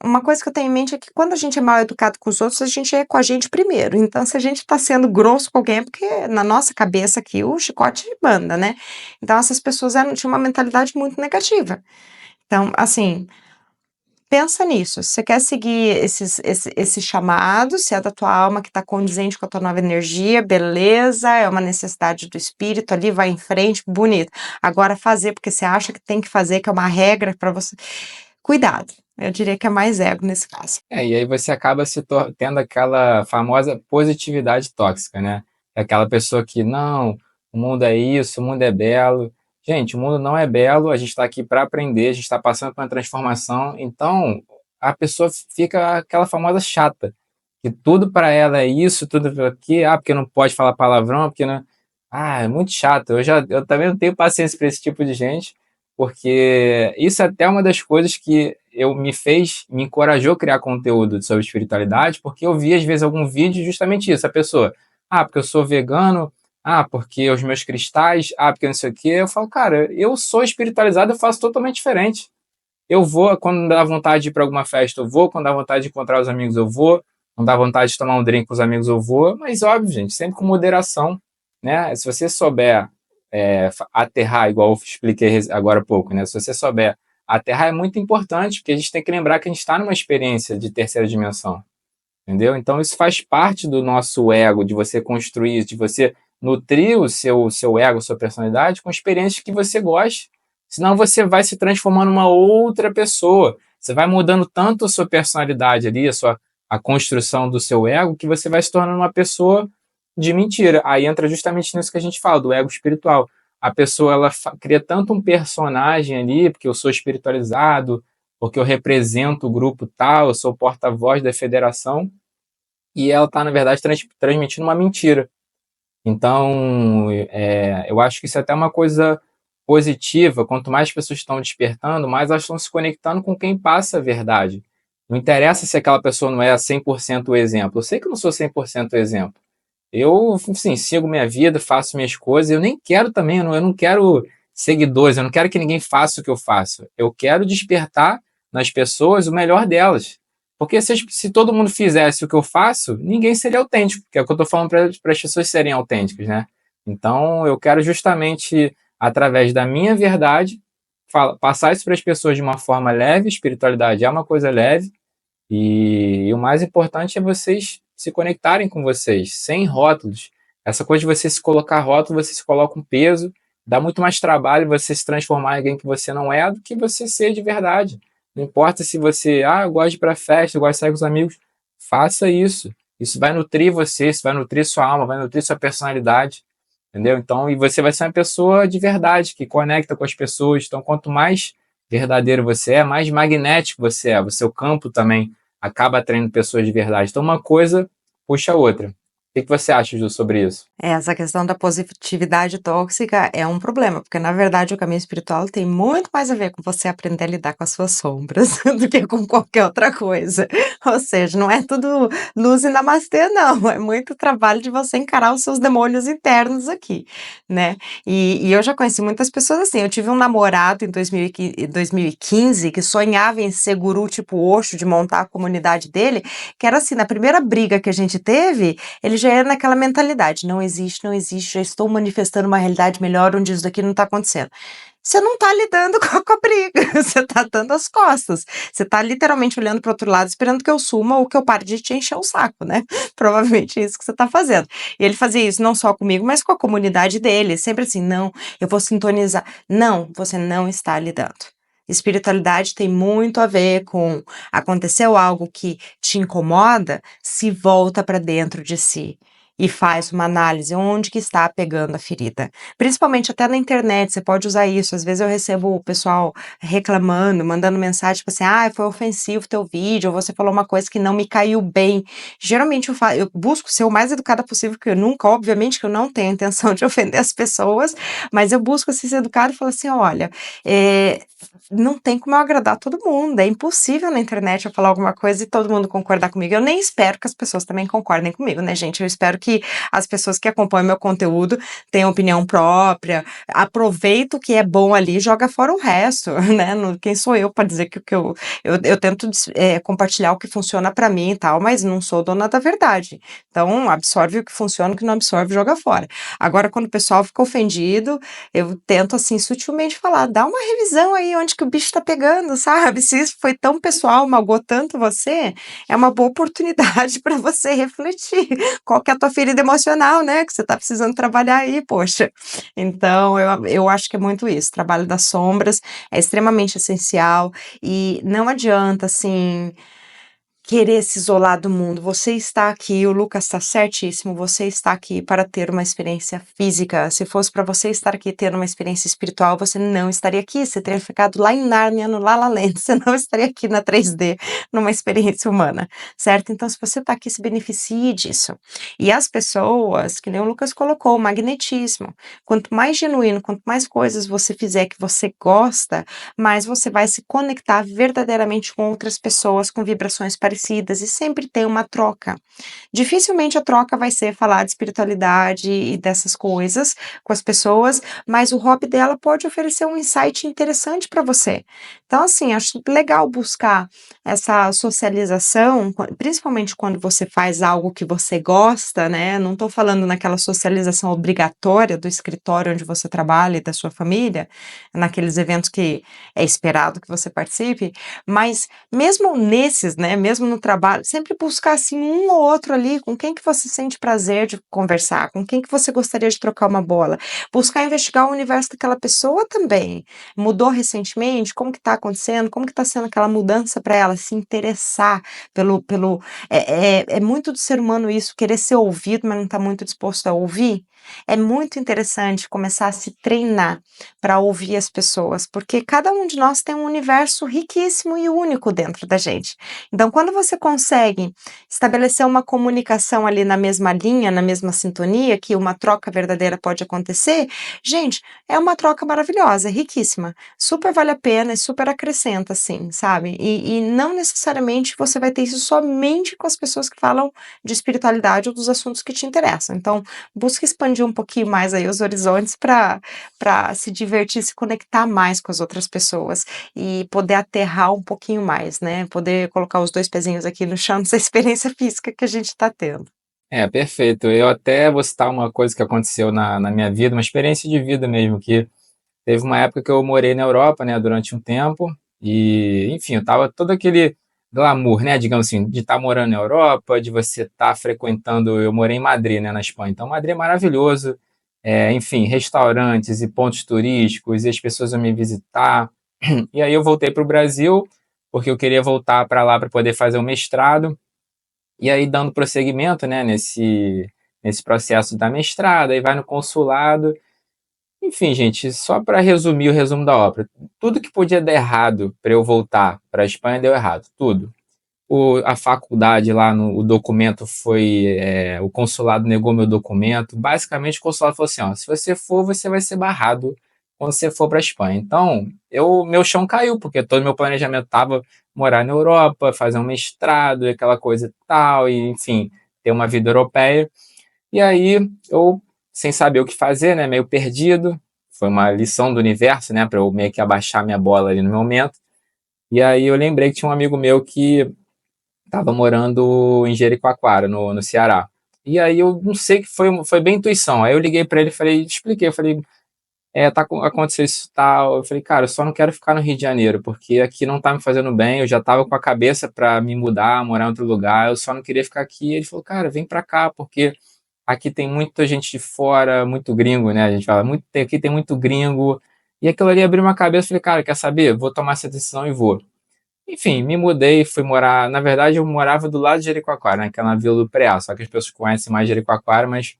uma coisa que eu tenho em mente é que quando a gente é mal educado com os outros, a gente é com a gente primeiro. Então, se a gente tá sendo grosso com alguém, é porque na nossa cabeça aqui o chicote manda, né? Então, essas pessoas tinham uma mentalidade muito negativa. Então, assim, pensa nisso, se você quer seguir esse chamado, se é da tua alma que está condizente com a tua nova energia, beleza, é uma necessidade do espírito ali, vai em frente, bonito. Agora fazer porque você acha que tem que fazer, que é uma regra para você, cuidado, eu diria que é mais ego nesse caso. E aí você acaba tendo aquela famosa positividade tóxica, né? Aquela pessoa que, não, o mundo é isso, o mundo é belo. Gente, o mundo não é belo, a gente está aqui para aprender, a gente está passando por uma transformação. Então, a pessoa fica aquela famosa chata, que tudo para ela é isso, tudo aqui, porque não pode falar palavrão, porque não. É muito chato. Eu também não tenho paciência para esse tipo de gente, porque isso é até uma das coisas que me encorajou a criar conteúdo sobre espiritualidade, porque eu vi às vezes algum vídeo justamente isso, a pessoa, porque eu sou vegano, porque os meus cristais, porque não sei o quê. Eu falo, cara, eu sou espiritualizado, eu faço totalmente diferente. Eu vou, quando dá vontade de ir para alguma festa, eu vou, quando dá vontade de encontrar os amigos, eu vou, quando dá vontade de tomar um drink com os amigos, eu vou, mas óbvio, gente, sempre com moderação, né? Se você souber aterrar, igual eu expliquei agora há pouco, né? Se você souber aterrar, é muito importante, porque a gente tem que lembrar que a gente está numa experiência de terceira dimensão, entendeu? Então isso faz parte do nosso ego, de você construir, de você nutrir o seu ego, sua personalidade com experiências que você goste, senão você vai se transformando numa outra pessoa, você vai mudando tanto a sua personalidade ali, a construção do seu ego, que você vai se tornando uma pessoa de mentira. Aí entra justamente nisso que a gente fala, do ego espiritual. A pessoa, ela cria tanto um personagem ali, porque eu sou espiritualizado, porque eu represento o grupo tal, eu sou porta-voz da federação, e ela está, na verdade, transmitindo uma mentira. Então, eu acho que isso é até uma coisa positiva. Quanto mais pessoas estão despertando, mais elas estão se conectando com quem passa a verdade. Não interessa se aquela pessoa não é 100% o exemplo. Eu sei que eu não sou 100% o exemplo. Eu, assim, sigo minha vida, faço minhas coisas. Eu nem quero também, eu não quero seguidores, eu não quero que ninguém faça o que eu faço. Eu quero despertar nas pessoas o melhor delas. Porque se todo mundo fizesse o que eu faço, ninguém seria autêntico, que é o que eu estou falando para as pessoas serem autênticas, né? Então, eu quero justamente, através da minha verdade, passar isso para as pessoas de uma forma leve. Espiritualidade é uma coisa leve, e o mais importante é vocês se conectarem com vocês, sem rótulos. Essa coisa de você se colocar rótulo, você se coloca um peso, dá muito mais trabalho você se transformar em alguém que você não é do que você ser de verdade. Não importa se você, eu gosto de ir pra festa, eu gosto de sair com os amigos, faça isso. Isso vai nutrir você, isso vai nutrir sua alma, vai nutrir sua personalidade, entendeu? Então, e você vai ser uma pessoa de verdade, que conecta com as pessoas. Então, quanto mais verdadeiro você é, mais magnético você é, o seu campo também acaba atraindo pessoas de verdade. Então, uma coisa puxa a outra. O que você acha, Ju, sobre isso? Essa questão da positividade tóxica é um problema, porque na verdade o caminho espiritual tem muito mais a ver com você aprender a lidar com as suas sombras do que com qualquer outra coisa. Ou seja, não é tudo luz e namastê, não. É muito trabalho de você encarar os seus demônios internos aqui, né? E eu já conheci muitas pessoas assim. Eu tive um namorado em 2015 que sonhava em ser guru tipo Osho, de montar a comunidade dele, que era assim, na primeira briga que a gente teve, ele já era naquela mentalidade, não existe, não existe, já estou manifestando uma realidade melhor onde isso daqui não está acontecendo. Você não está lidando com a briga, você está dando as costas, você está literalmente olhando para o outro lado, esperando que eu suma ou que eu pare de te encher o saco, né? Provavelmente é isso que você está fazendo. E ele fazia isso não só comigo, mas com a comunidade dele, sempre assim, não, eu vou sintonizar. Não, você não está lidando. Espiritualidade tem muito a ver com aconteceu algo que te incomoda, se volta para dentro de si e faz uma análise onde que está pegando a ferida. Principalmente até na internet, você pode usar isso. Às vezes eu recebo o pessoal reclamando, mandando mensagem tipo assim, foi ofensivo teu vídeo, ou você falou uma coisa que não me caiu bem. Geralmente eu busco ser o mais educada possível, porque eu nunca, obviamente que eu não tenho intenção de ofender as pessoas, mas eu busco ser educada e falar assim, olha, não tem como eu agradar todo mundo, é impossível na internet eu falar alguma coisa e todo mundo concordar comigo. Eu nem espero que as pessoas também concordem comigo, né, gente? Eu espero que as pessoas que acompanham meu conteúdo tenham opinião própria, aproveita o que é bom ali e joga fora o resto, né? Quem sou eu para dizer que eu tento compartilhar o que funciona para mim e tal, mas não sou dona da verdade. Então, absorve o que funciona, o que não absorve, joga fora. Agora, quando o pessoal fica ofendido, eu tento, assim, sutilmente falar, dá uma revisão aí onde que o bicho tá pegando, sabe? Se isso foi tão pessoal, magoou tanto você, é uma boa oportunidade para você refletir. Qual que é a tua ferida emocional, né? Que você tá precisando trabalhar aí, poxa. Então, eu acho que é muito isso. Trabalho das sombras é extremamente essencial e não adianta, assim, querer se isolar do mundo. Você está aqui, o Lucas está certíssimo, você está aqui para ter uma experiência física. Se fosse para você estar aqui tendo uma experiência espiritual, você não estaria aqui, você teria ficado lá em Nárnia, no La La Land, você não estaria aqui na 3D, numa experiência humana, certo? Então, se você está aqui, se beneficie disso. E as pessoas, que nem o Lucas colocou, o magnetismo. Quanto mais genuíno, quanto mais coisas você fizer que você gosta, mais você vai se conectar verdadeiramente com outras pessoas com vibrações parecidas e sempre tem uma troca. Dificilmente a troca vai ser falar de espiritualidade e dessas coisas com as pessoas, mas o hobby dela pode oferecer um insight interessante para você. Então, assim, acho legal buscar essa socialização, principalmente quando você faz algo que você gosta, né? Não estou falando naquela socialização obrigatória do escritório onde você trabalha e da sua família, naqueles eventos que é esperado que você participe, mas mesmo nesses, né, mesmo no trabalho, sempre buscar assim um ou outro ali com quem que você sente prazer de conversar, com quem que você gostaria de trocar uma bola, buscar investigar o universo daquela pessoa também. Mudou recentemente? Como que tá acontecendo? Como que tá sendo aquela mudança para ela se interessar é muito do ser humano isso, querer ser ouvido, mas não tá muito disposto a ouvir. É muito interessante começar a se treinar para ouvir as pessoas, porque cada um de nós tem um universo riquíssimo e único dentro da gente. Então, quando quando você consegue estabelecer uma comunicação ali na mesma linha, na mesma sintonia, que uma troca verdadeira pode acontecer, gente, é uma troca maravilhosa, é riquíssima, super vale a pena e super acrescenta, assim, sabe? E não necessariamente você vai ter isso somente com as pessoas que falam de espiritualidade ou dos assuntos que te interessam. Então, busque expandir um pouquinho mais aí os horizontes para se divertir, se conectar mais com as outras pessoas e poder aterrar um pouquinho mais, né? Poder colocar os dois pezinhos aqui no chão dessa experiência física que a gente está tendo. É, perfeito. Eu até vou citar uma coisa que aconteceu na minha vida, uma experiência de vida mesmo, que teve uma época que eu morei na Europa, né, durante um tempo, e, enfim, eu tava todo aquele glamour, né, digamos assim, de estar morando na Europa, de você estar frequentando. Eu morei em Madrid, né, na Espanha, então Madrid é maravilhoso, enfim, restaurantes e pontos turísticos, e as pessoas iam me visitar. E aí eu voltei para o Brasil, porque eu queria voltar para lá para poder fazer o mestrado, e aí dando prosseguimento, né, nesse processo da mestrado, aí vai no consulado. Enfim, gente, só para resumir o resumo da obra, tudo que podia dar errado para eu voltar para a Espanha deu errado, tudo. A faculdade lá, o documento foi, o consulado negou meu documento. Basicamente, o consulado falou assim: ó, se você for, você vai ser barrado quando você for para a Espanha. Então, meu chão caiu, porque todo meu planejamento estava morar na Europa, fazer um mestrado, e aquela coisa e tal, e enfim, ter uma vida europeia. E aí eu, sem saber o que fazer, né, meio perdido, foi uma lição do universo, né, para eu meio que abaixar minha bola ali no momento. E aí eu lembrei que tinha um amigo meu que estava morando em Jericoacoara, no Ceará. E aí eu não sei, que foi bem intuição. Aí eu liguei para ele e falei, expliquei, eu falei, aconteceu isso tal. Eu falei, cara, eu só não quero ficar no Rio de Janeiro, porque aqui não tá me fazendo bem. Eu já tava com a cabeça para me mudar, morar em outro lugar. Eu só não queria ficar aqui. Ele falou, cara, vem para cá, porque aqui tem muita gente de fora, muito gringo, né? A gente fala, aqui tem muito gringo. E aquilo ali abriu uma cabeça, falei, cara, quer saber? Vou tomar essa decisão e vou. Enfim, me mudei, fui morar. Na verdade, eu morava do lado de Jericoacoara, né? Que é na Vila do Preá. Só que as pessoas conhecem mais Jericoacoara, mas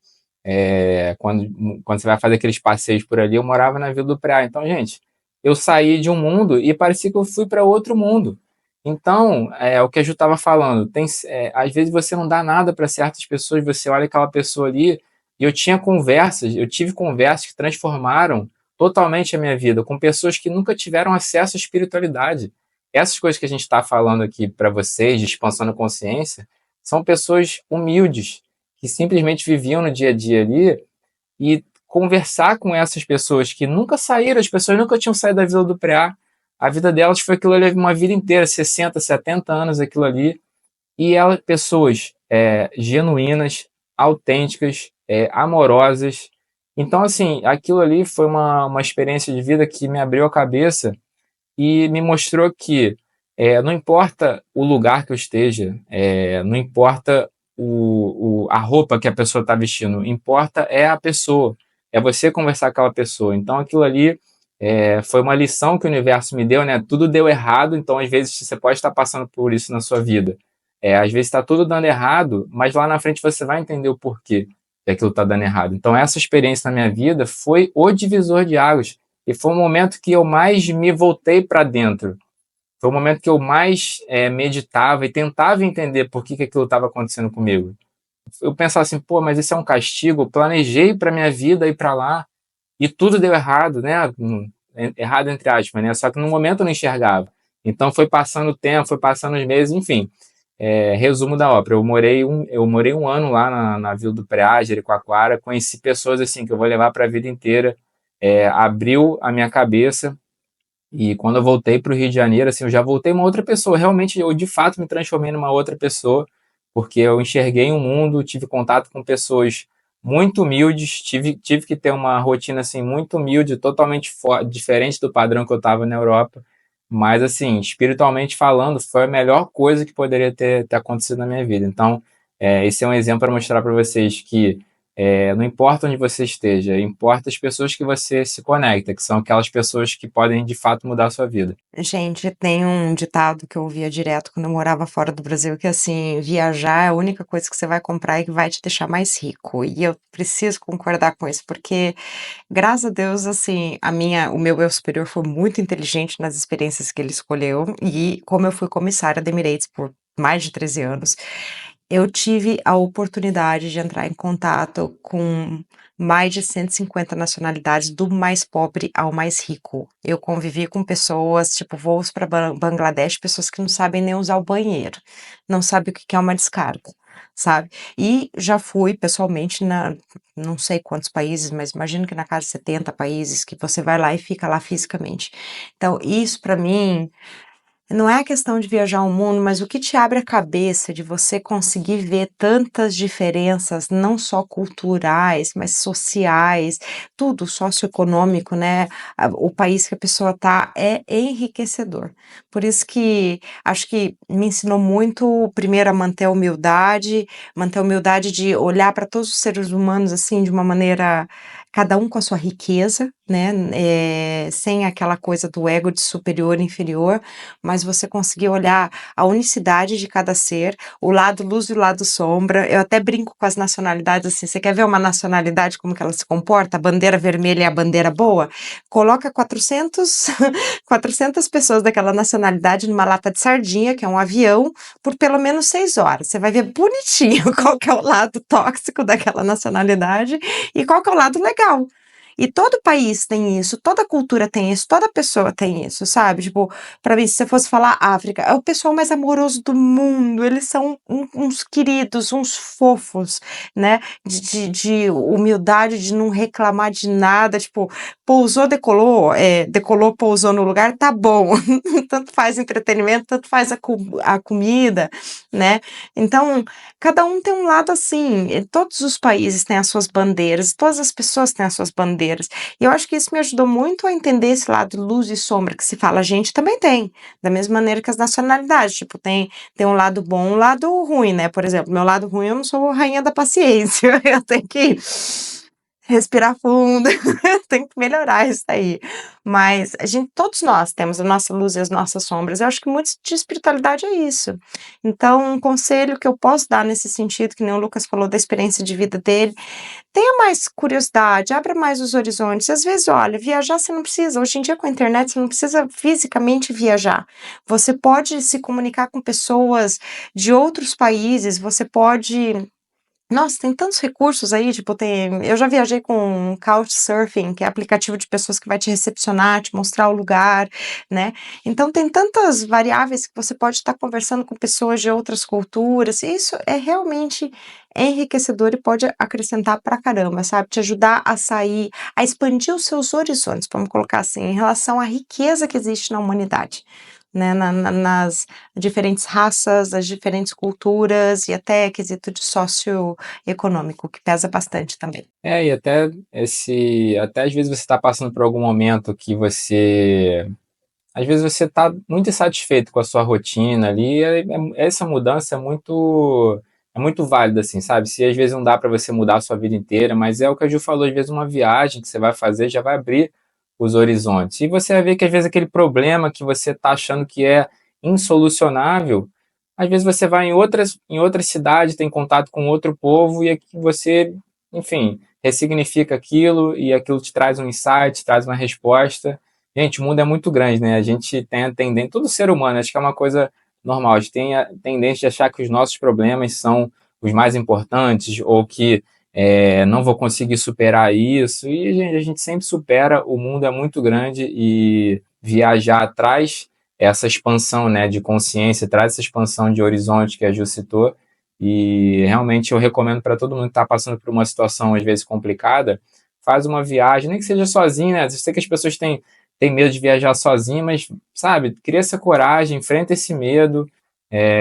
quando você vai fazer aqueles passeios por ali, eu morava na Vila do Preá. Então, gente, eu saí de um mundo e parecia que eu fui para outro mundo. Então, o que a Ju estava falando, às vezes você não dá nada para certas pessoas, você olha aquela pessoa ali, e eu tive conversas que transformaram totalmente a minha vida, com pessoas que nunca tiveram acesso à espiritualidade. Essas coisas que a gente está falando aqui para vocês, de expansão da consciência, são pessoas humildes, que simplesmente viviam no dia a dia ali, e conversar com essas pessoas que nunca saíram, as pessoas nunca tinham saído da Vila do Preá, a vida delas foi aquilo ali, uma vida inteira, 60, 70 anos aquilo ali, e elas, pessoas genuínas, autênticas, amorosas. Então, assim, aquilo ali foi uma experiência de vida que me abriu a cabeça e me mostrou que não importa o lugar que eu esteja, não importa a roupa que a pessoa está vestindo, importa é a pessoa, é você conversar com aquela pessoa. Então aquilo ali foi uma lição que o universo me deu, né? Tudo deu errado, então às vezes você pode estar passando por isso na sua vida. Às vezes está tudo dando errado, mas lá na frente você vai entender o porquê que aquilo está dando errado. Então essa experiência na minha vida foi o divisor de águas. E foi o momento que eu mais me voltei para dentro. Foi o momento que eu mais meditava e tentava entender por que aquilo estava acontecendo comigo. Eu pensava assim, pô, mas isso é um castigo. Eu planejei para minha vida ir para lá e tudo deu errado, né? Errado entre aspas, né? Só que no momento eu não enxergava. Então foi passando o tempo, foi passando os meses, enfim. Resumo da ópera. Eu morei um ano lá na Vila do Preá, Jericoacoara, conheci pessoas assim que eu vou levar para a vida inteira. Abriu a minha cabeça, e quando eu voltei para o Rio de Janeiro, assim, eu já voltei uma outra pessoa. Realmente, eu de fato me transformei numa outra pessoa, porque eu enxerguei um mundo, tive contato com pessoas muito humildes, tive que ter uma rotina assim muito humilde, totalmente diferente do padrão que eu estava na Europa. Mas, assim, espiritualmente falando, foi a melhor coisa que poderia ter acontecido na minha vida. Então, esse é um exemplo para mostrar para vocês que não importa onde você esteja, importa as pessoas que você se conecta, que são aquelas pessoas que podem de fato mudar a sua vida. Gente, tem um ditado que eu ouvia direto quando eu morava fora do Brasil, que assim, viajar é a única coisa que você vai comprar e que vai te deixar mais rico. E eu preciso concordar com isso, porque graças a Deus, assim, o meu eu superior foi muito inteligente nas experiências que ele escolheu, e como eu fui comissária da Emirates por mais de 13 anos, eu tive a oportunidade de entrar em contato com mais de 150 nacionalidades, do mais pobre ao mais rico. Eu convivi com pessoas, tipo, voos para Bangladesh, pessoas que não sabem nem usar o banheiro, não sabem o que que é uma descarga, sabe? E já fui pessoalmente na não sei quantos países, mas imagino que na casa de 70 países que você vai lá e fica lá fisicamente. Então, isso para mim não é a questão de viajar o mundo, mas o que te abre a cabeça de você conseguir ver tantas diferenças, não só culturais, mas sociais, tudo socioeconômico, né? O país que a pessoa tá é enriquecedor. Por isso que acho que me ensinou muito, primeiro, a manter a humildade de olhar para todos os seres humanos assim de uma maneira, cada um com a sua riqueza, né? Sem aquela coisa do ego de superior e inferior, mas você conseguir olhar a unicidade de cada ser, o lado luz e o lado sombra. Eu até brinco com as nacionalidades assim, você quer ver uma nacionalidade como que ela se comporta? A bandeira vermelha é a bandeira boa? Coloca 400 400 pessoas daquela nacionalidade numa lata de sardinha, que é um avião, por pelo menos 6 horas. Você vai ver bonitinho qual que é o lado tóxico daquela nacionalidade e qual que é o lado legal. E todo país tem isso, toda cultura tem isso, toda pessoa tem isso, sabe? Tipo, para mim, se você fosse falar África, é o pessoal mais amoroso do mundo, eles são uns queridos, uns fofos, né? De humildade, de não reclamar de nada, tipo, pousou, decolou, decolou, pousou no lugar, tá bom. Tanto faz entretenimento, tanto faz a comida, né? Então, cada um tem um lado assim, todos os países têm as suas bandeiras, todas as pessoas têm as suas bandeiras. E eu acho que isso me ajudou muito a entender esse lado luz e sombra que se fala, a gente também tem, da mesma maneira que as nacionalidades, tipo, tem um lado bom e um lado ruim, né? Por exemplo, meu lado ruim, eu não sou rainha da paciência, eu tenho que respirar fundo, tem que melhorar isso aí. Mas a gente, todos nós temos a nossa luz e as nossas sombras. Eu acho que muito de espiritualidade é isso. Então, um conselho que eu posso dar nesse sentido, que nem o Lucas falou da experiência de vida dele, tenha mais curiosidade, abra mais os horizontes. Às vezes, olha, viajar você não precisa. Hoje em dia, com a internet, você não precisa fisicamente viajar. Você pode se comunicar com pessoas de outros países, você pode. Nossa, tem tantos recursos aí, tipo, eu já viajei com Couchsurfing, que é aplicativo de pessoas que vai te recepcionar, te mostrar o lugar, né? Então tem tantas variáveis que você pode estar conversando com pessoas de outras culturas, e isso é realmente enriquecedor e pode acrescentar pra caramba, sabe? Te ajudar a sair, a expandir os seus horizontes, vamos colocar assim, em relação à riqueza que existe na humanidade. Né, nas diferentes raças, as diferentes culturas e até quesito de socioeconômico, que pesa bastante também. E até às vezes você está passando por algum momento que às vezes você está muito insatisfeito com a sua rotina ali, essa mudança é muito válida, assim, sabe? Se às vezes não dá para você mudar a sua vida inteira, mas é o que a Ju falou, às vezes uma viagem que você vai fazer já vai abrir os horizontes. E você vai ver que às vezes aquele problema que você está achando que é insolucionável, às vezes você vai em outras cidades, tem contato com outro povo e aqui você, enfim, ressignifica aquilo e aquilo te traz um insight, traz uma resposta. Gente, o mundo é muito grande, né? A gente tem a tendência, todo ser humano, acho que é uma coisa normal, a gente tem a tendência de achar que os nossos problemas são os mais importantes ou que não vou conseguir superar isso. E a gente sempre supera, o mundo é muito grande e viajar traz essa expansão, né, de consciência, traz essa expansão de horizonte que a Ju citou. E realmente eu recomendo para todo mundo que está passando por uma situação às vezes complicada, faz uma viagem, nem que seja sozinho, né? Eu sei que as pessoas têm medo de viajar sozinho, mas, sabe, cria essa coragem, enfrenta esse medo,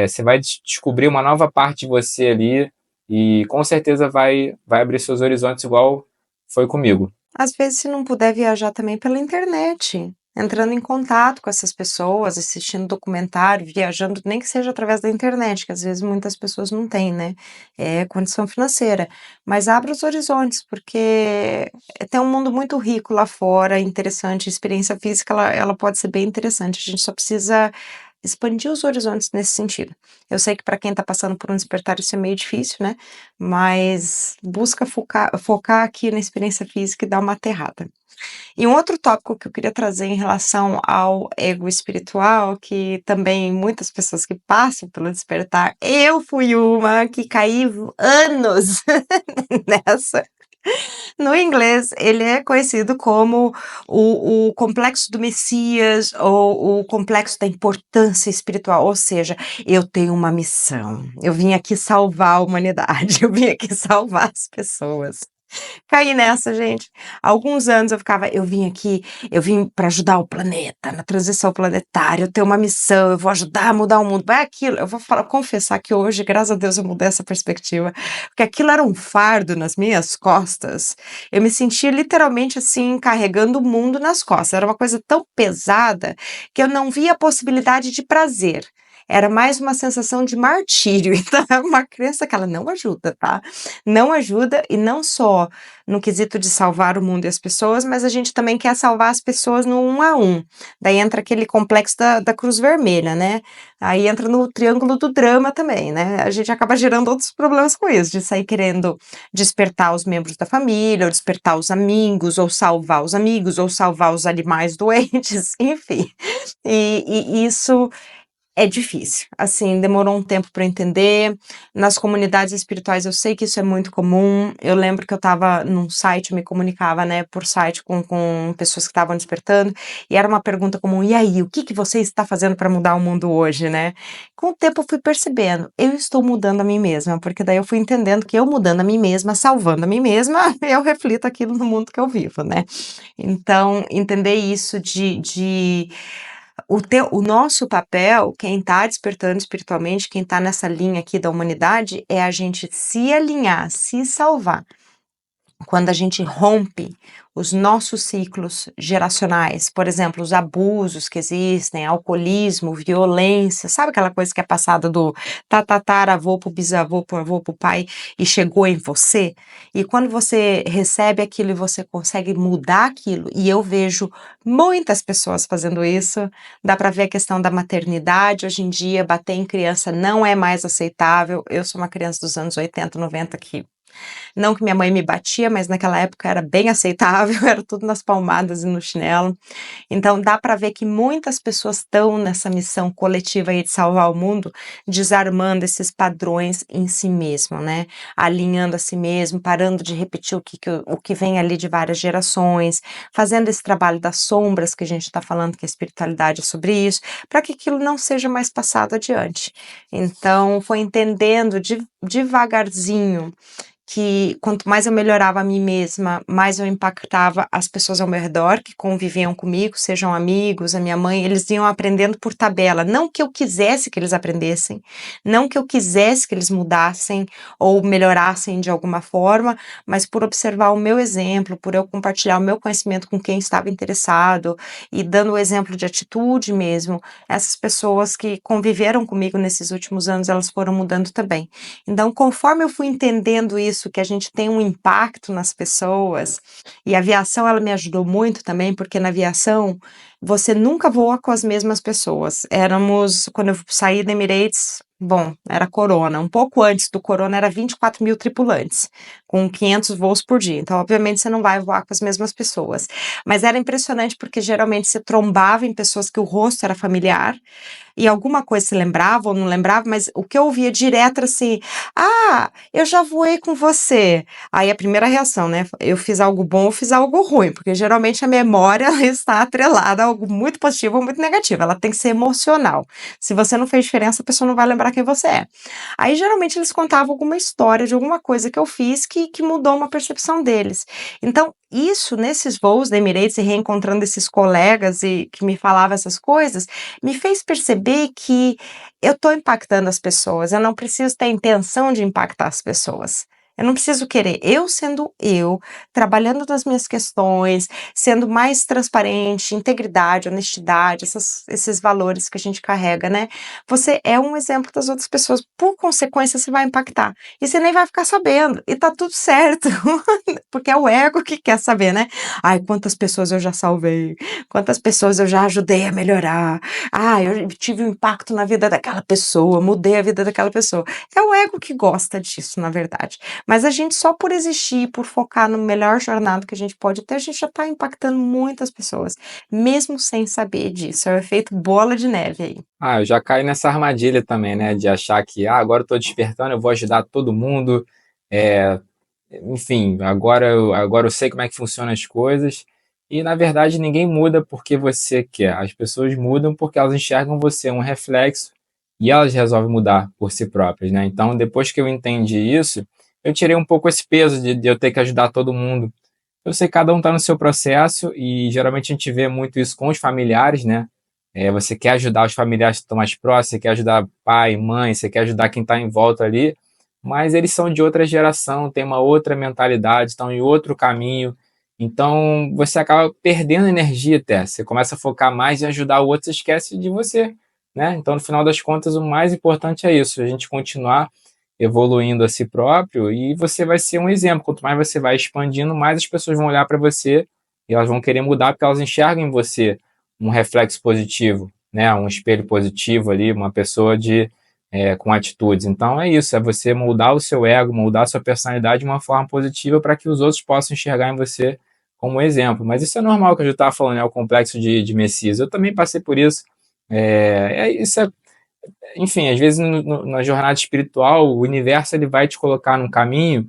você vai descobrir uma nova parte de você ali e com certeza vai abrir seus horizontes igual foi comigo. Às vezes, se não puder viajar também pela internet, entrando em contato com essas pessoas, assistindo documentário, viajando, nem que seja através da internet, que às vezes muitas pessoas não têm, né, condição financeira. Mas abra os horizontes, porque tem um mundo muito rico lá fora, interessante, a experiência física ela pode ser bem interessante, a gente só precisa expandir os horizontes nesse sentido. Eu sei que para quem está passando por um despertar isso é meio difícil, né? Mas busca focar aqui na experiência física e dar uma aterrada. E um outro tópico que eu queria trazer em relação ao ego espiritual, que também muitas pessoas que passam pelo despertar, eu fui uma que caí anos nessa. No inglês, ele é conhecido como o complexo do Messias ou o complexo da importância espiritual, ou seja, eu tenho uma missão, eu vim aqui salvar a humanidade, eu vim aqui salvar as pessoas. Caí nessa, gente. Há alguns anos eu vim aqui, eu vim para ajudar o planeta, na transição planetária, eu tenho uma missão, eu vou ajudar a mudar o mundo. Vai aquilo, eu vou confessar que hoje, graças a Deus, eu mudei essa perspectiva, porque aquilo era um fardo nas minhas costas. Eu me sentia literalmente assim, carregando o mundo nas costas. Era uma coisa tão pesada que eu não via a possibilidade de prazer. Era mais uma sensação de martírio. Então, é uma crença que ela não ajuda, tá? Não ajuda, e não só no quesito de salvar o mundo e as pessoas, mas a gente também quer salvar as pessoas no 1 a 1. Daí entra aquele complexo da Cruz Vermelha, né? Aí entra no triângulo do drama também, né? A gente acaba gerando outros problemas com isso, de sair querendo despertar os membros da família, ou despertar os amigos, ou salvar os animais doentes, enfim. E isso é difícil, assim, demorou um tempo para entender. Nas comunidades espirituais eu sei que isso é muito comum. Eu lembro que eu estava num site, eu me comunicava, né, por site com pessoas que estavam despertando, e era uma pergunta comum: "E aí, o que que você está fazendo para mudar o mundo hoje, né?". Com o tempo eu fui percebendo, eu estou mudando a mim mesma, porque daí eu fui entendendo que eu mudando a mim mesma, salvando a mim mesma, eu reflito aquilo no mundo que eu vivo, né. Então, entender isso de o nosso papel, quem está despertando espiritualmente, quem está nessa linha aqui da humanidade, é a gente se alinhar, se salvar. Quando a gente rompe os nossos ciclos geracionais, por exemplo, os abusos que existem, alcoolismo, violência, sabe aquela coisa que é passada do tataravô pro bisavô, pro avô, pro pai e chegou em você? E quando você recebe aquilo e você consegue mudar aquilo, e eu vejo muitas pessoas fazendo isso, dá para ver a questão da maternidade. Hoje em dia, bater em criança não é mais aceitável. Eu sou uma criança dos anos 80, 90 que não que minha mãe me batia, mas naquela época era bem aceitável, era tudo nas palmadas e no chinelo. Então dá para ver que muitas pessoas estão nessa missão coletiva aí de salvar o mundo, desarmando esses padrões em si mesmo, né? Alinhando a si mesmo, parando de repetir o que vem ali de várias gerações, fazendo esse trabalho das sombras que a gente está falando, que a espiritualidade é sobre isso, para que aquilo não seja mais passado adiante. Então foi entendendo devagarzinho que quanto mais eu melhorava a mim mesma, mais eu impactava as pessoas ao meu redor que conviviam comigo, sejam amigos, a minha mãe, eles iam aprendendo por tabela, não que eu quisesse que eles aprendessem, não que eu quisesse que eles mudassem ou melhorassem de alguma forma, mas por observar o meu exemplo, por eu compartilhar o meu conhecimento com quem estava interessado e dando o exemplo de atitude mesmo, essas pessoas que conviveram comigo nesses últimos anos, elas foram mudando também. Então, conforme eu fui entendendo isso, que a gente tem um impacto nas pessoas, e a aviação ela me ajudou muito também, porque na aviação você nunca voa com as mesmas pessoas. Quando eu saí da Emirates, bom, era Corona, um pouco antes do Corona era 24 mil tripulantes, com 500 voos por dia, então obviamente você não vai voar com as mesmas pessoas. Mas era impressionante porque geralmente você trombava em pessoas que o rosto era familiar, e alguma coisa se lembrava ou não lembrava, mas o que eu ouvia direto era assim: "Ah, eu já voei com você". Aí a primeira reação, né, eu fiz algo bom ou fiz algo ruim, porque geralmente a memória ela está atrelada a algo muito positivo ou muito negativo, ela tem que ser emocional. Se você não fez diferença, a pessoa não vai lembrar quem você é. Aí geralmente eles contavam alguma história de alguma coisa que eu fiz que mudou uma percepção deles. Então isso, nesses voos da Emirates e reencontrando esses colegas e que me falavam essas coisas, me fez perceber que eu estou impactando as pessoas, eu não preciso ter a intenção de impactar as pessoas. Eu não preciso querer. Eu sendo eu, trabalhando nas minhas questões, sendo mais transparente, integridade, honestidade, esses valores que a gente carrega, né? Você é um exemplo das outras pessoas. Por consequência, você vai impactar. E você nem vai ficar sabendo. E tá tudo certo. Porque é o ego que quer saber, né? Ai, quantas pessoas eu já salvei, quantas pessoas eu já ajudei a melhorar. Ah, eu tive um impacto na vida daquela pessoa, mudei a vida daquela pessoa. É o ego que gosta disso, na verdade. Mas a gente só por existir, por focar no melhor jornada que a gente pode ter, a gente já está impactando muitas pessoas, mesmo sem saber disso. É o efeito bola de neve aí. Eu já caí nessa armadilha também, né, de achar que, agora eu tô despertando, eu vou ajudar todo mundo, eh, enfim, agora eu sei como é que funcionam as coisas, e na verdade ninguém muda porque você quer, as pessoas mudam porque elas enxergam você um reflexo e elas resolvem mudar por si próprias, né. Então depois que eu entendi isso, eu tirei um pouco esse peso de eu ter que ajudar todo mundo. Eu sei que cada um está no seu processo e geralmente a gente vê muito isso com os familiares, né. Você quer ajudar os familiares que estão mais próximos, você quer ajudar pai, mãe, você quer ajudar quem está em volta ali, mas eles são de outra geração, têm uma outra mentalidade, estão em outro caminho, então você acaba perdendo energia até, você começa a focar mais em ajudar o outro, você esquece de você, né? Então, no final das contas, o mais importante é isso, a gente continuar evoluindo a si próprio e você vai ser um exemplo. Quanto mais você vai expandindo, mais as pessoas vão olhar para você e elas vão querer mudar porque elas enxergam em você um reflexo positivo, né? Um espelho positivo ali, uma pessoa com atitudes. Então é isso, é você moldar o seu ego, moldar a sua personalidade de uma forma positiva para que os outros possam enxergar em você como exemplo. Mas isso é normal que eu já estava falando, né? O complexo de Messias. Eu também passei por isso. Isso enfim, às vezes na jornada espiritual, o universo ele vai te colocar num caminho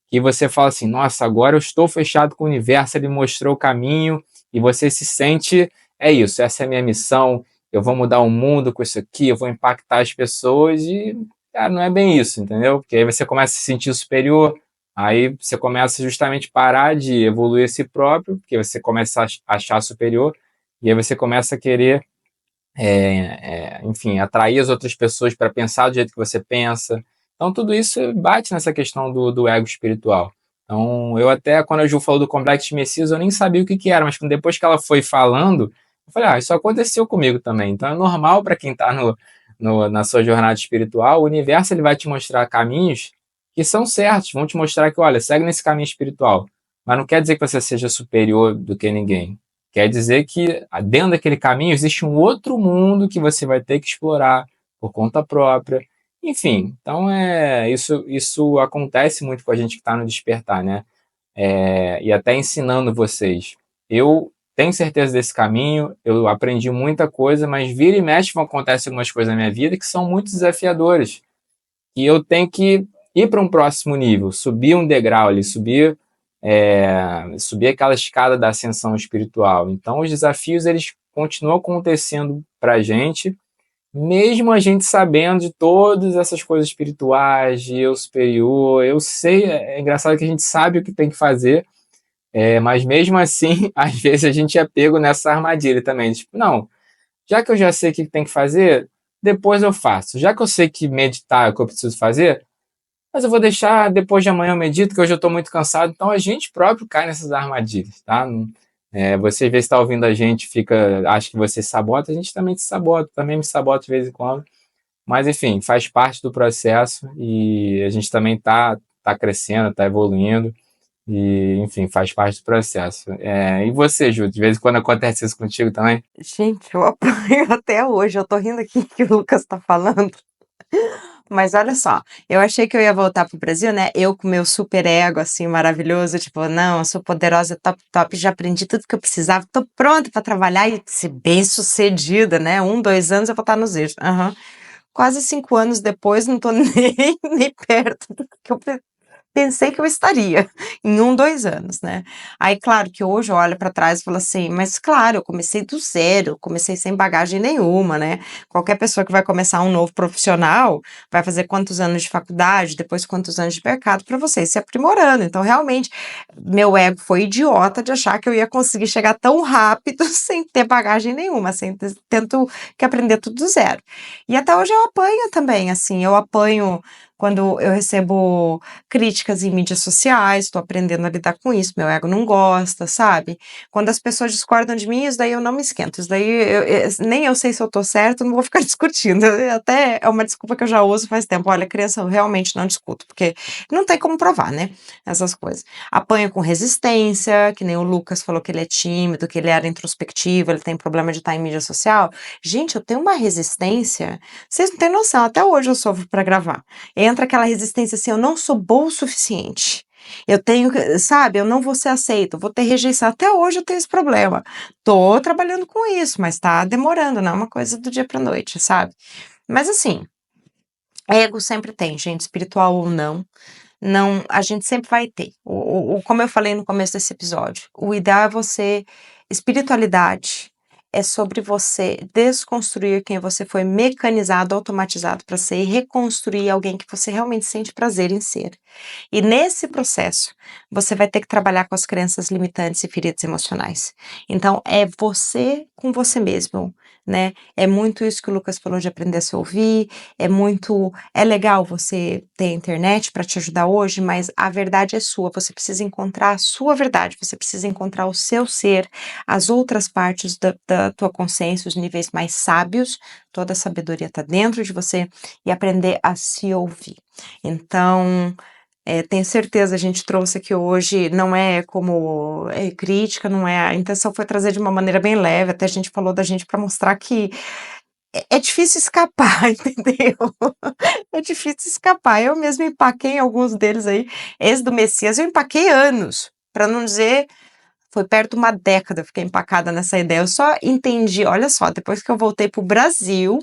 que você fala assim, nossa, agora eu estou fechado com o universo, ele mostrou o caminho, e você se sente, é isso, essa é a minha missão, eu vou mudar o mundo com isso aqui, eu vou impactar as pessoas, e, cara, não é bem isso, entendeu? Porque aí você começa a se sentir superior, aí você começa justamente a parar de evoluir a si próprio, porque você começa a achar superior, e aí você começa a querer enfim, atrair as outras pessoas para pensar do jeito que você pensa. Então, tudo isso bate nessa questão do ego espiritual. Então, eu até, quando a Ju falou do complexo de Messias, eu nem sabia o que, que era, mas depois que ela foi falando, eu falei, isso aconteceu comigo também. Então, é normal para quem está na sua jornada espiritual, o universo ele vai te mostrar caminhos que são certos, vão te mostrar que, olha, segue nesse caminho espiritual. Mas não quer dizer que você seja superior do que ninguém. Quer dizer que dentro daquele caminho existe um outro mundo que você vai ter que explorar por conta própria. Enfim, então isso acontece muito com a gente que está no despertar, né? E até ensinando vocês. Eu tenho certeza desse caminho, eu aprendi muita coisa, mas vira e mexe vão acontecer algumas coisas na minha vida que são muito desafiadoras. E eu tenho que ir para um próximo nível, subir um degrau ali, subir aquela escada da ascensão espiritual. Então, os desafios eles continuam acontecendo para a gente, mesmo a gente sabendo de todas essas coisas espirituais, de eu superior. Eu sei, é engraçado que a gente sabe o que tem que fazer, mas mesmo assim, às vezes a gente é pego nessa armadilha também. Tipo, não, já que eu já sei o que tem que fazer, depois eu faço. Já que eu sei que meditar é o que eu preciso fazer, mas eu vou deixar depois de amanhã eu medito, que hoje eu estou muito cansado. Então a gente próprio cai nessas armadilhas, tá? Você às vezes está ouvindo a gente, acha que você se sabota, a gente também se sabota, também me sabota de vez em quando. Mas enfim, faz parte do processo e a gente também tá crescendo, tá evoluindo. E, enfim, faz parte do processo. E você, Ju, de vez em quando acontece isso contigo também? Gente, eu apanho até hoje. Eu tô rindo aqui que o Lucas tá falando. Mas olha só, eu achei que eu ia voltar pro Brasil, né? Eu com meu super ego, assim, maravilhoso, tipo, não, eu sou poderosa, top, top, já aprendi tudo que eu precisava, tô pronta pra trabalhar e ser bem-sucedida, né? 2 anos eu vou estar nos eixos. Aham. Quase 5 anos depois, não tô nem perto do que eu pensei que eu estaria em 2 anos, né. Aí claro que hoje eu olho para trás e falo assim: "Mas claro, eu comecei do zero, comecei sem bagagem nenhuma, né". Qualquer pessoa que vai começar um novo profissional, vai fazer quantos anos de faculdade, depois quantos anos de mercado para você ir se aprimorando. Então realmente, meu ego foi idiota de achar que eu ia conseguir chegar tão rápido sem ter bagagem nenhuma, sem ter tento que aprender tudo do zero. E até hoje eu apanho também, assim, eu apanho quando eu recebo críticas em mídias sociais, tô aprendendo a lidar com isso, meu ego não gosta, sabe? Quando as pessoas discordam de mim, isso daí eu não me esquento, isso daí nem eu sei se eu tô certa, não vou ficar discutindo, até é uma desculpa que eu já uso faz tempo, olha, criança, eu realmente não discuto, porque não tem como provar, né, essas coisas. Apanho com resistência, que nem o Lucas falou que ele é tímido, que ele era introspectivo, ele tem problema de estar em mídia social. Gente, eu tenho uma resistência, vocês não têm noção, até hoje eu sofro para gravar. Entra aquela resistência assim, eu não sou boa o suficiente. Eu tenho, sabe, eu não vou ser aceito, vou ter rejeição. Até hoje eu tenho esse problema. Tô trabalhando com isso, mas tá demorando, não é uma coisa do dia pra noite, sabe? Mas assim, ego sempre tem, gente, espiritual ou não. Não, a gente sempre vai ter. Como eu falei no começo desse episódio, o ideal é você. Espiritualidade é sobre você desconstruir quem você foi mecanizado, automatizado para ser e reconstruir alguém que você realmente sente prazer em ser. E nesse processo, você vai ter que trabalhar com as crenças limitantes e feridas emocionais. Então, é você com você mesmo, né? É muito isso que o Lucas falou de aprender a se ouvir, é legal você ter a internet para te ajudar hoje, mas a verdade é sua, você precisa encontrar a sua verdade, você precisa encontrar o seu ser, as outras partes da tua consciência, os níveis mais sábios, toda a sabedoria está dentro de você e aprender a se ouvir. Então, tenho certeza, a gente trouxe aqui hoje, não é como crítica, não é, a intenção foi trazer de uma maneira bem leve, até a gente falou da gente para mostrar que é difícil escapar, entendeu? É difícil escapar. Eu mesma empaquei em alguns deles aí. Esse do Messias eu empaquei anos, para não dizer, foi perto de uma década eu fiquei empacada nessa ideia. Eu só entendi, olha só, depois que eu voltei pro Brasil,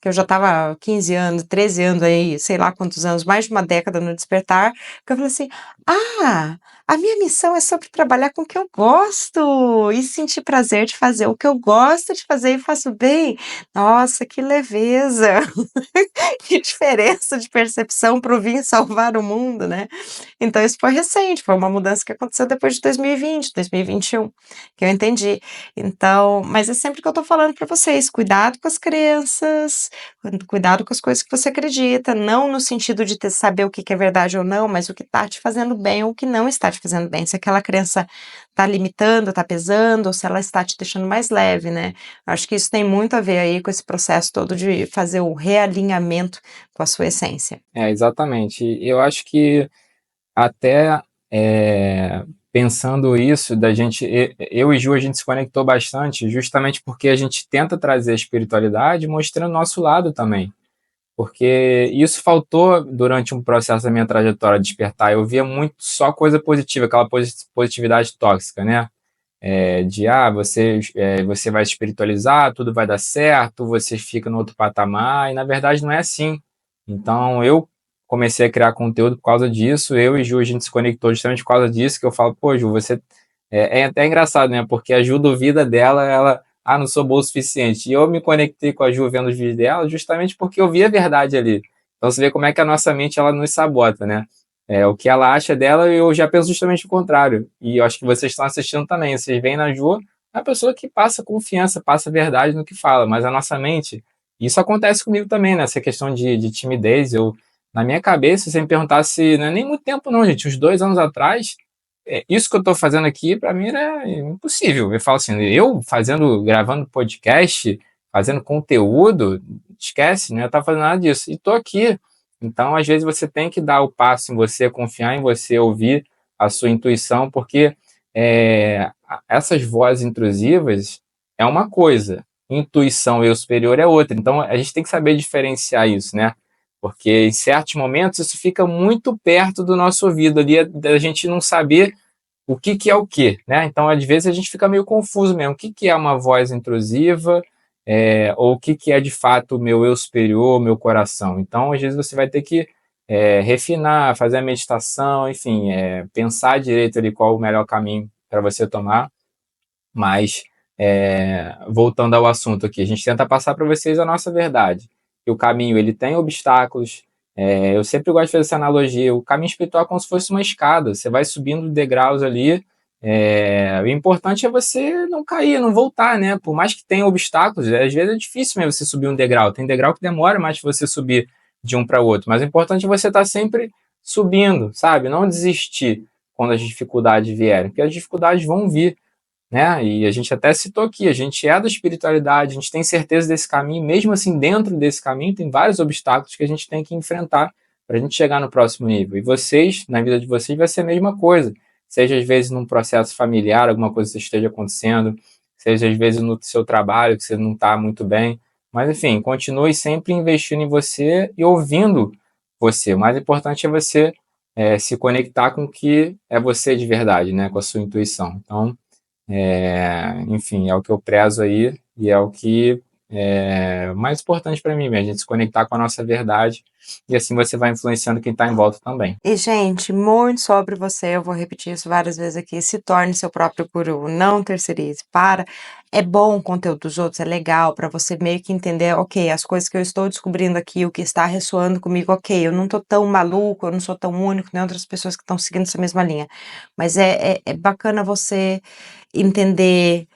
que eu já estava 15 anos, 13 anos aí, sei lá quantos anos, mais de uma década no Despertar, que eu falei assim: "Ah, a minha missão é sobre trabalhar com o que eu gosto e sentir prazer de fazer o que eu gosto de fazer e faço bem. Nossa, que leveza, que diferença de percepção para o vir salvar o mundo, né?" Então isso foi recente, foi uma mudança que aconteceu depois de 2020, 2021, que eu entendi. Então, mas é sempre que eu tô falando para vocês, cuidado com as crenças, cuidado com as coisas que você acredita, não no sentido de saber o que que é verdade ou não, mas o que tá te fazendo bem ou o que não está te fazendo bem. Se aquela crença tá limitando, tá pesando, ou se ela está te deixando mais leve, né? Acho que isso tem muito a ver aí com esse processo todo de fazer o realinhamento com a sua essência. Exatamente. Eu acho que até pensando isso, da gente, eu e Ju, a gente se conectou bastante, justamente porque a gente tenta trazer a espiritualidade mostrando o nosso lado também. Porque isso faltou durante um processo da minha trajetória de despertar. Eu via muito só coisa positiva, aquela positividade tóxica, né? Você vai espiritualizar, tudo vai dar certo, você fica no outro patamar, e na verdade não é assim. Então eu comecei a criar conteúdo por causa disso, eu e Ju, a gente se conectou justamente por causa disso, que eu falo, pô, Ju, você. É até engraçado, né? Porque a Ju duvida dela, ela. Ah, não sou boa o suficiente. E eu me conectei com a Ju vendo os vídeos dela justamente porque eu vi a verdade ali. Então você vê como é que a nossa mente ela nos sabota, né? O que ela acha dela, eu já penso justamente o contrário. E eu acho que vocês estão assistindo também. Vocês veem na Ju a pessoa que passa confiança, passa verdade no que fala. Mas a nossa mente, isso acontece comigo também, né? Essa questão de timidez. Na minha cabeça, se você me perguntasse, não é nem muito tempo não, gente, uns 2 anos atrás, isso que eu estou fazendo aqui, para mim, era impossível. Eu falo assim, eu gravando podcast, fazendo conteúdo, esquece, não ia estar fazendo nada disso. E estou aqui. Então, às vezes, você tem que dar o passo em você, confiar em você, ouvir a sua intuição, porque essas vozes intrusivas é uma coisa, intuição eu superior é outra. Então, a gente tem que saber diferenciar isso, né? Porque em certos momentos isso fica muito perto do nosso ouvido ali, da gente não saber o que que é o que, né? Então, às vezes, a gente fica meio confuso mesmo. O que que é uma voz intrusiva, ou o que que é de fato o meu eu superior, meu coração. Então, às vezes, você vai ter que refinar, fazer a meditação, enfim, pensar direito ali qual o melhor caminho para você tomar. Mas, voltando ao assunto aqui, a gente tenta passar para vocês a nossa verdade. Que o caminho ele tem obstáculos. Eu sempre gosto de fazer essa analogia. O caminho espiritual é como se fosse uma escada. Você vai subindo degraus ali. O importante é você não cair, não voltar, né? Por mais que tenha obstáculos, às vezes é difícil mesmo você subir um degrau. Tem degrau que demora mais para você subir. de um para o outro, mas o importante é você estar sempre subindo, sabe? Não desistir quando as dificuldades vierem, porque as dificuldades vão vir, né? E a gente até citou aqui, a gente é da espiritualidade, a gente tem certeza desse caminho, mesmo assim, dentro desse caminho, tem vários obstáculos que a gente tem que enfrentar para a gente chegar no próximo nível. E vocês, na vida de vocês, vai ser a mesma coisa. Seja às vezes num processo familiar, alguma coisa que esteja acontecendo, seja às vezes no seu trabalho, que você não está muito bem. Mas, enfim, continue sempre investindo em você e ouvindo você. O mais importante é você se conectar com o que é você de verdade, né? Com a sua intuição. Então, enfim, é o que eu prezo aí e é o que é mais importante para mim, a gente se conectar com a nossa verdade e assim você vai influenciando quem está em volta também. E, gente, muito sobre você, eu vou repetir isso várias vezes aqui, se torne seu próprio guru, não terceirize, para. É bom o conteúdo dos outros, é legal para você meio que entender, ok, as coisas que eu estou descobrindo aqui, o que está ressoando comigo, ok, eu não tô tão maluco, eu não sou tão único, nem outras pessoas que estão seguindo essa mesma linha. Mas é bacana você entender,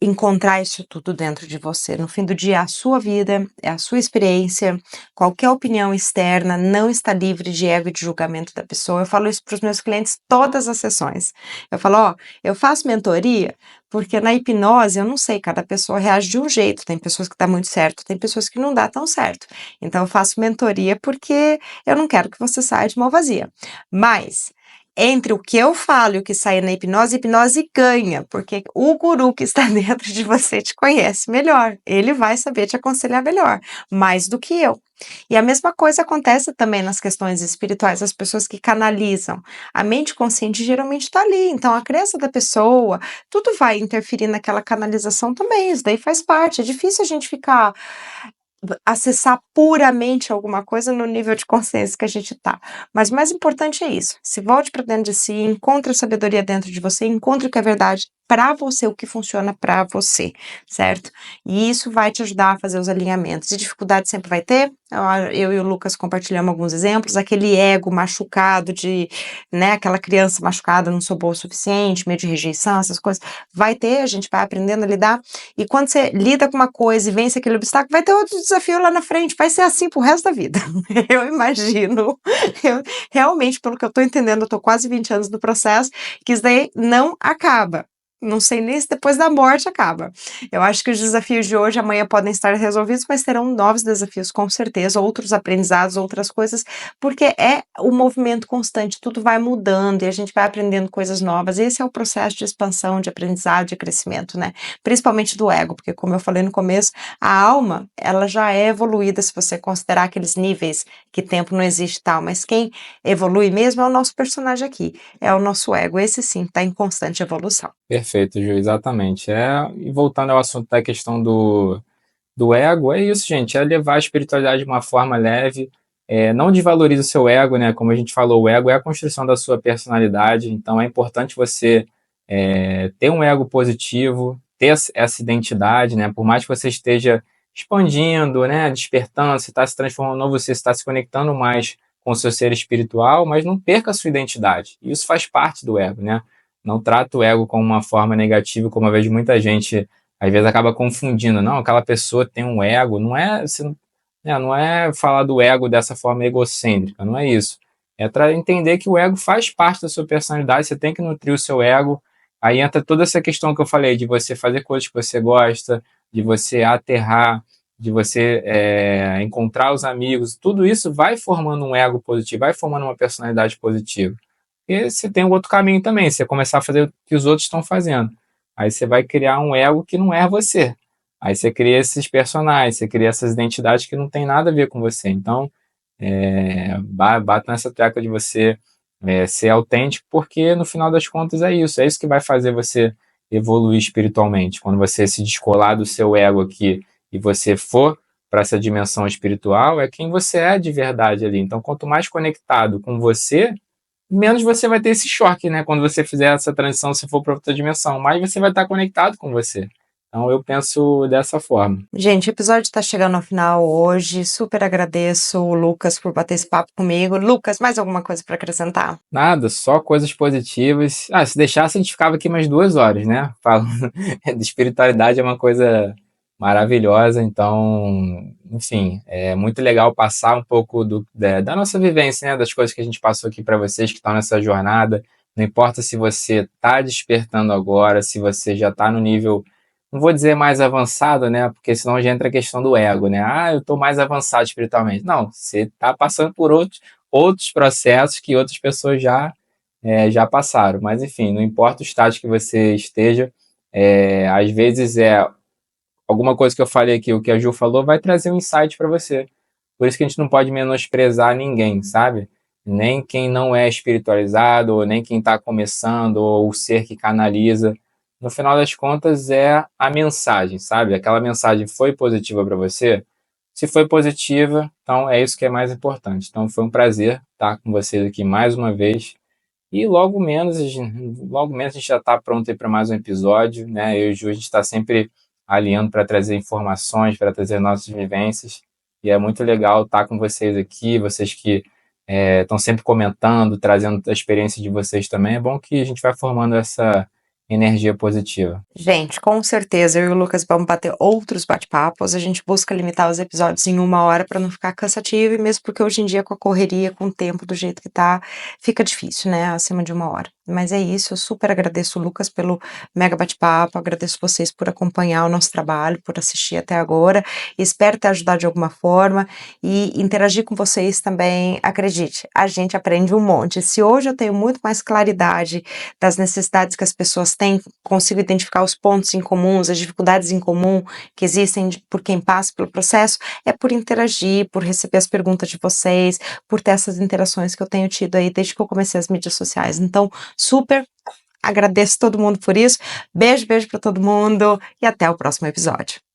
encontrar isso tudo dentro de você. No fim do dia, a sua vida, é a sua experiência, qualquer opinião externa não está livre de ego e de julgamento da pessoa. Eu falo isso para os meus clientes todas as sessões. Eu falo, ó, eu faço mentoria porque na hipnose, eu não sei, cada pessoa reage de um jeito. Tem pessoas que dá muito certo, tem pessoas que não dá tão certo. Então, eu faço mentoria porque eu não quero que você saia de mão vazia. Mas entre o que eu falo e o que sai na hipnose, a hipnose ganha, porque o guru que está dentro de você te conhece melhor. Ele vai saber te aconselhar melhor, mais do que eu. E a mesma coisa acontece também nas questões espirituais, as pessoas que canalizam. A mente consciente geralmente está ali, então a crença da pessoa, tudo vai interferir naquela canalização também, isso daí faz parte. É difícil a gente ficar acessar puramente alguma coisa no nível de consciência que a gente tá. Mas o mais importante é isso. Se volte para dentro de si, encontre a sabedoria dentro de você, encontre o que é verdade para você, o que funciona para você, certo? E isso vai te ajudar a fazer os alinhamentos. E dificuldade sempre vai ter. Eu e o Lucas compartilhamos alguns exemplos. Aquele ego machucado de, né, aquela criança machucada, não sou boa o suficiente, medo de rejeição, essas coisas. Vai ter, a gente vai aprendendo a lidar. E quando você lida com uma coisa e vence aquele obstáculo, vai ter outro desafio lá na frente. Vai ser assim pro resto da vida. Eu imagino. Realmente, pelo que eu tô entendendo, eu tô quase 20 anos no processo, que isso daí não acaba. Não sei nem se depois da morte acaba. Eu acho que os desafios de hoje, amanhã podem estar resolvidos, mas terão novos desafios, com certeza, outros aprendizados, outras coisas, porque é o movimento constante, tudo vai mudando e a gente vai aprendendo coisas novas. Esse é o processo de expansão, de aprendizado, de crescimento, né? Principalmente do ego, porque como eu falei no começo, a alma, ela já é evoluída se você considerar aqueles níveis que tempo não existe e tal, mas quem evolui mesmo é o nosso personagem aqui, é o nosso ego, esse sim está em constante evolução. Perfeito, Ju, exatamente. E voltando ao assunto da questão do ego, é isso, gente, é levar a espiritualidade de uma forma leve, não desvalorize o seu ego, né? Como a gente falou, o ego é a construção da sua personalidade, então é importante você ter um ego positivo, ter essa identidade, né? Por mais que você esteja expandindo, né? Despertando, você está se transformando novo, você está se conectando mais com o seu ser espiritual, mas não perca a sua identidade. Isso faz parte do ego, né? Não trata o ego como uma forma negativa, como eu vejo muita gente às vezes acaba confundindo, não, aquela pessoa tem um ego, não é falar do ego dessa forma egocêntrica, não é isso. É para entender que o ego faz parte da sua personalidade, você tem que nutrir o seu ego. Aí entra toda essa questão que eu falei, de você fazer coisas que você gosta, de você aterrar, de você encontrar os amigos, tudo isso vai formando um ego positivo, vai formando uma personalidade positiva. E você tem um outro caminho também, você começar a fazer o que os outros estão fazendo. Aí você vai criar um ego que não é você. Aí você cria esses personagens, você cria essas identidades que não tem nada a ver com você. Então, bata nessa tecla de você ser autêntico, porque no final das contas é isso que vai fazer você evoluir espiritualmente. Quando você se descolar do seu ego aqui e você for para essa dimensão espiritual, é quem você é de verdade ali. Então, quanto mais conectado com você, menos você vai ter esse choque, né? Quando você fizer essa transição, se for para outra dimensão, mais você vai estar conectado com você. Então, eu penso dessa forma. Gente, o episódio está chegando ao final hoje. Super agradeço o Lucas por bater esse papo comigo. Lucas, mais alguma coisa para acrescentar? Nada, só coisas positivas. Se deixasse, a gente ficava aqui mais 2 horas, né? Falando de espiritualidade é uma coisa maravilhosa. Então, enfim, é muito legal passar um pouco da nossa vivência, né, das coisas que a gente passou aqui para vocês que estão nessa jornada. Não importa se você está despertando agora, se você já está no nível, não vou dizer mais avançado, né, porque senão já entra a questão do ego, né? Ah, eu estou mais avançado espiritualmente. Não, você está passando por outros processos que outras pessoas já passaram. Mas, enfim, não importa o estágio que você esteja, às vezes alguma coisa que eu falei aqui, o que a Ju falou, vai trazer um insight para você. Por isso que a gente não pode menosprezar ninguém, sabe? Nem quem não é espiritualizado, ou nem quem está começando, ou o ser que canaliza. No final das contas, é a mensagem, sabe? Aquela mensagem foi positiva para você? Se foi positiva, então é isso que é mais importante. Então foi um prazer estar com vocês aqui mais uma vez. E logo menos a gente já está pronto para mais um episódio, né? Eu e o Ju, a gente está sempre alinhando para trazer informações, para trazer nossas vivências. E é muito legal estar com vocês aqui, vocês que estão sempre comentando, trazendo a experiência de vocês também. É bom que a gente vai formando essa energia positiva. Gente, com certeza eu e o Lucas vamos bater outros bate-papos. A gente busca limitar os episódios em 1 hora para não ficar cansativo, e mesmo porque hoje em dia, com a correria, com o tempo do jeito que tá, fica difícil, né? Acima de 1 hora. Mas é isso, eu super agradeço o Lucas pelo mega bate-papo, agradeço vocês por acompanhar o nosso trabalho, por assistir até agora. Espero ter ajudado de alguma forma e interagir com vocês também. Acredite, a gente aprende um monte. Se hoje eu tenho muito mais claridade das necessidades que as pessoas têm, consigo identificar os pontos em comuns, as dificuldades em comum que existem por quem passa pelo processo, é por interagir, por receber as perguntas de vocês, por ter essas interações que eu tenho tido aí desde que eu comecei as mídias sociais. Então, super agradeço todo mundo por isso. Beijo, beijo para todo mundo e até o próximo episódio.